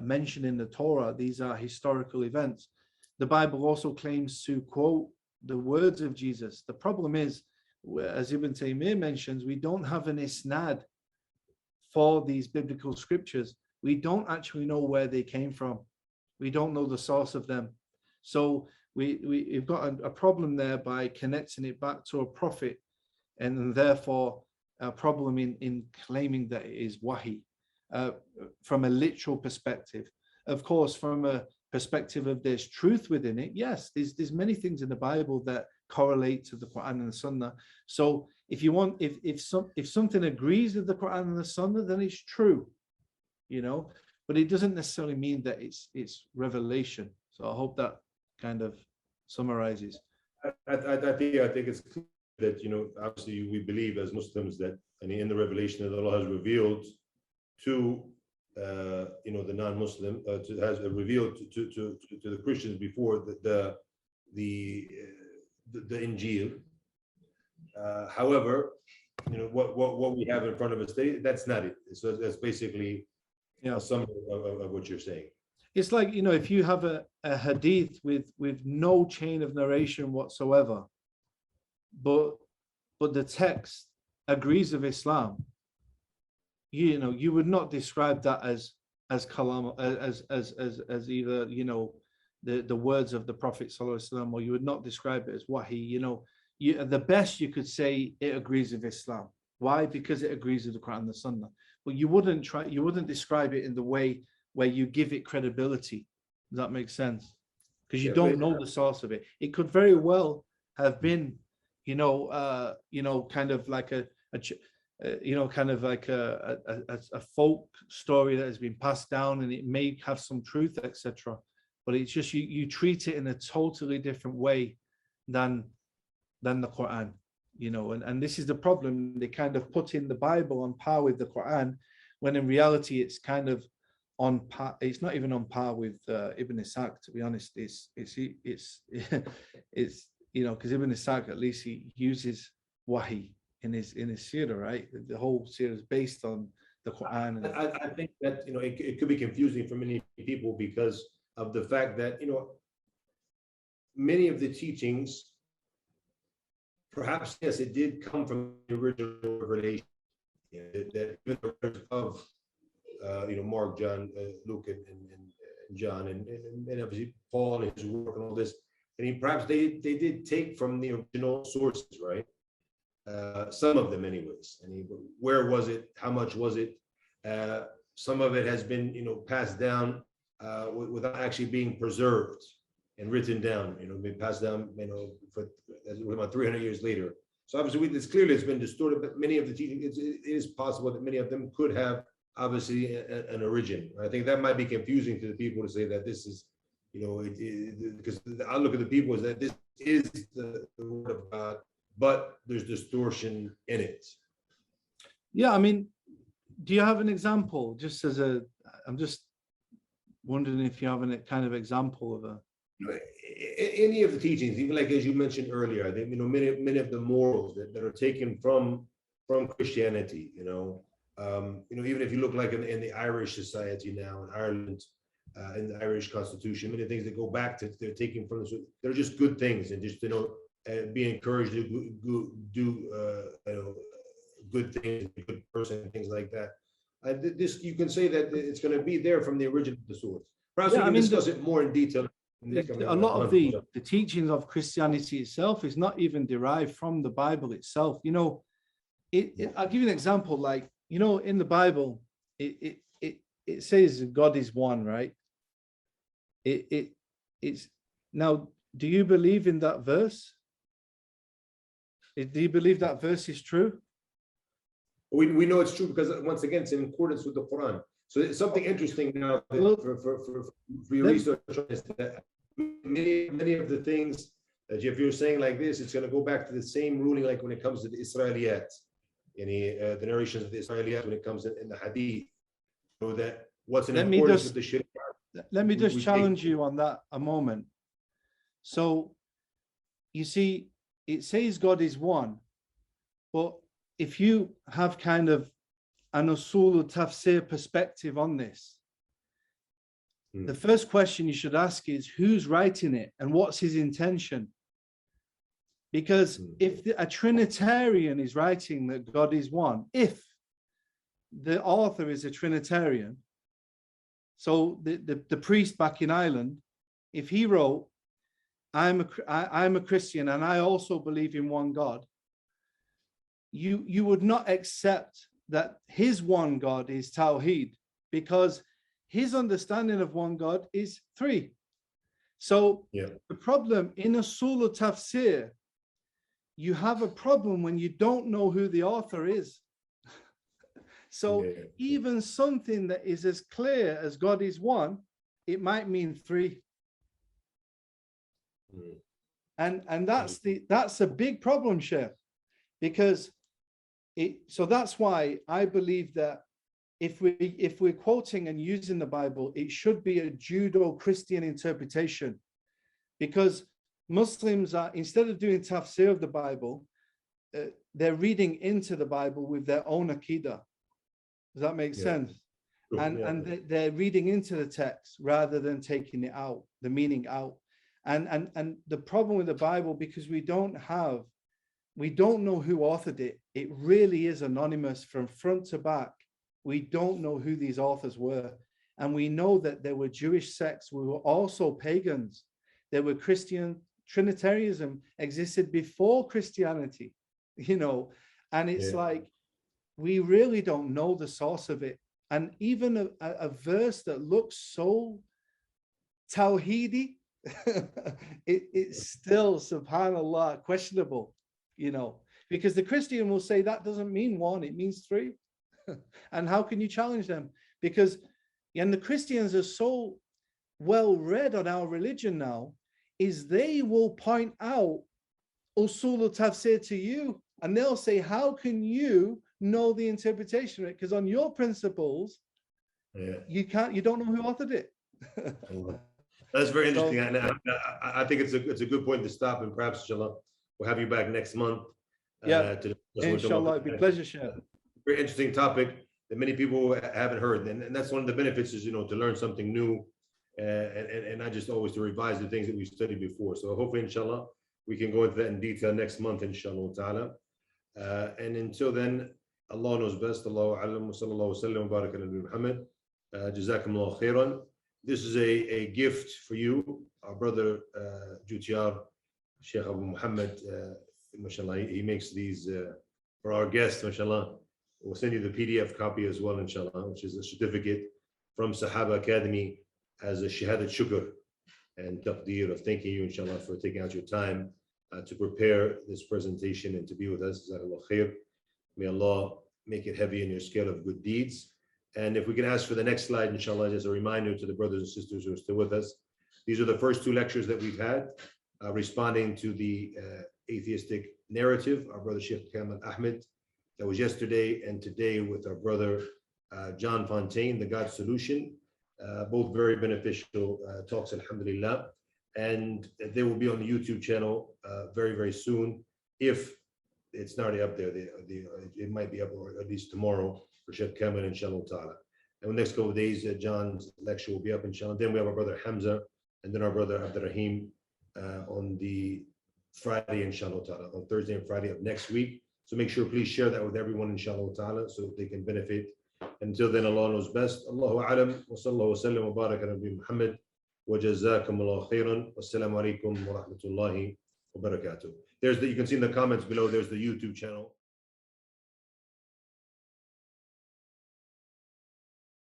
mentioned in the Torah. These are historical events. The Bible also claims to quote the words of Jesus. The problem is, as Ibn Taymiyyah mentions, we don't have an isnad for these biblical scriptures. We don't actually know where they came from. We don't know the source of them. So we've got a problem there by connecting it back to a prophet, and therefore a problem in claiming that it is wahi from a literal perspective. Of course, from a perspective of there's truth within it, yes, there's many things in the Bible that correlate to the Quran and the Sunnah. So if you want, if something agrees with the Quran and the Sunnah, then it's true, you know, but it doesn't necessarily mean that it's revelation. So I hope that kind of summarizes. I think it's clear that, you know, obviously we believe as Muslims that, and in the revelation that Allah has revealed to you know, the non-Muslim, has revealed to the Christians before the Injil. However, you know, what we have in front of us today, that's not it. So that's basically, yeah, a summary of what you're saying. It's like, you know, if you have a hadith with no chain of narration whatsoever, but the text agrees with Islam, you know, you would not describe that as kalam, as either, you know, the words of the Prophet sallallahu alaihi wasallam, or you would not describe it as wahi. You know, the best you could say it agrees with Islam. Why? Because it agrees with the Quran and the Sunnah. But you wouldn't describe it in the way where you give it credibility. Does that make sense? Because you don't know the source of it. It could very well have been, you know, kind of like you know, kind of like a folk story that has been passed down, and it may have some truth, etc. But it's just you treat it in a totally different way than the Quran, you know, and this is the problem. They kind of put in the Bible on par with the Quran, when in reality it's kind of on par. It's not even on par with Ibn Ishaq, to be honest. It's you know, because Ibn Ishaq, at least he uses wahi in his seerah, right? The whole seerah is based on the Quran. I think that, you know, it could be confusing for many people because of the fact that, you know, many of the teachings, perhaps, yes, it did come from the original revelation, you know, that even the words of you know, Mark, John, Luke, and John, and obviously Paul and his work and all this, and perhaps they did take from the original sources, right? Some of them, anyways. And where was it? How much was it? Some of it has been, you know, passed down without actually being preserved and written down. You know, been passed down, you know, for about 300 years later. So obviously, it's clearly it's been distorted. But many of the teachings, it is possible that many of them could have obviously an origin. I think that might be confusing to the people to say that this is, you know, because I look at the people as that this is the word of God, but there's distortion in it. Yeah, I mean, do you have an example? Just as I'm just wondering if you have a kind of example of a. Any of the teachings, even like as you mentioned earlier, I think, you know, many of the morals that are taken from Christianity, you know, even if you look like in the Irish society now in Ireland, in the Irish Constitution, many things that go back to, they're taking from this, they're just good things, and just, you know, be encouraged to do good things, be a good person, things like that. This, you can say that it's going to be there from the original source. Perhaps we can discuss it more in detail. A lot of the teachings of Christianity itself is not even derived from the Bible itself. You know, I'll give you an example. Like, you know, in the Bible, it says God is one, right? It's now. Do you believe in that verse? Do you believe that verse is true? We know it's true because, once again, it's in accordance with the Quran. So it's something interesting now for your research is that many of the things that if you're saying like this, it's going to go back to the same ruling, like when it comes to the Israeliyat, the narrations of the Israeliyat, when it comes in the Hadith. So that what's in accordance with the Sharia. Let me just challenge you on that a moment. So, you see, it says God is one, but if you have kind of an usul tafsir perspective on this, the first question you should ask is who's writing it and what's his intention? Because if a Trinitarian is writing that God is one, if the author is a Trinitarian, so the priest back in Ireland, if he wrote, I'm a Christian and I also believe in one God, you would not accept that his one God is Tawheed, because his understanding of one God is three. So the problem in Usul Tafsir, you have a problem when you don't know who the author is. So even something that is as clear as God is one, it might mean three. And that's a big problem, Sheikh, because so that's why I believe that if we're quoting and using the Bible, it should be a Judeo-Christian interpretation, because Muslims are, instead of doing tafsir of the Bible, they're reading into the Bible with their own akida. Does that make sense? Sure. And they're reading into the text rather than taking it out, the meaning out. And the problem with the Bible, because we don't know who authored it. It really is anonymous from front to back. We don't know who these authors were. And we know that there were Jewish sects who were also pagans. There were Christian, Trinitarianism existed before Christianity, and it's like, we really don't know the source of it. And even a verse that looks so Tawheedi, it's still, subhanAllah, questionable, because the Christian will say that doesn't mean one, it means three. And how can you challenge them? Because, and the Christians are so well read on our religion now, is they will point out usul tafsir to you, and they'll say, how can you know the interpretation of it? Because on your principles, you don't know who authored it. That's very interesting. I think it's a good point to stop, and perhaps, inshallah, we'll have you back next month. Inshallah, it'd be a pleasure, Sheikh. Very interesting topic that many people haven't heard, and that's one of the benefits is, to learn something new, and not just always to revise the things that we studied before. So hopefully, inshallah, we can go into that in detail next month, inshallah ta'ala. And until then, Allah knows best. Allahu alam, wa sallallahu wa sallam wa baraka ala Muhammad. Jazakumullah khairan. This is a gift for you, our brother Jutiar, Sheikh Abu Muhammad, mashallah, he makes these for our guests, mashallah. We'll send you the PDF copy as well, inshallah, which is a certificate from Sahaba Academy as a shahadat shukr and taqdeer of thanking you, inshallah, for taking out your time to prepare this presentation and to be with us. Jazakallah khair. May Allah make it heavy in your scale of good deeds. And if we can ask for the next slide, inshallah, as a reminder to the brothers and sisters who are still with us. These are the first two lectures that we've had, responding to the atheistic narrative. Our brother Sheikh Kamal Ahmed, that was yesterday, and today with our brother John Fontain, The God Solution. Both very beneficial talks, alhamdulillah. And they will be on the YouTube channel very, very soon. If it's not already up there, it might be up, or at least tomorrow, for Sheikh Kamal, inshallah ta'ala. And the next couple of days, John's lecture will be up, inshallah. Then we have our brother Hamza, and then our brother Abdurrahim on the Friday, inshallah ta'ala, on Thursday and Friday of next week. So make sure, please share that with everyone, inshallah ta'ala, so they can benefit. Until then, Allah knows best. Allahu alam, wa sallallahu wa sallam wa baraka Nabi Muhammad, wa jazakumullah khairan, wassalamu alaikum wa rahmatullahi wa barakatuh. You can see in the comments below, there's the YouTube channel.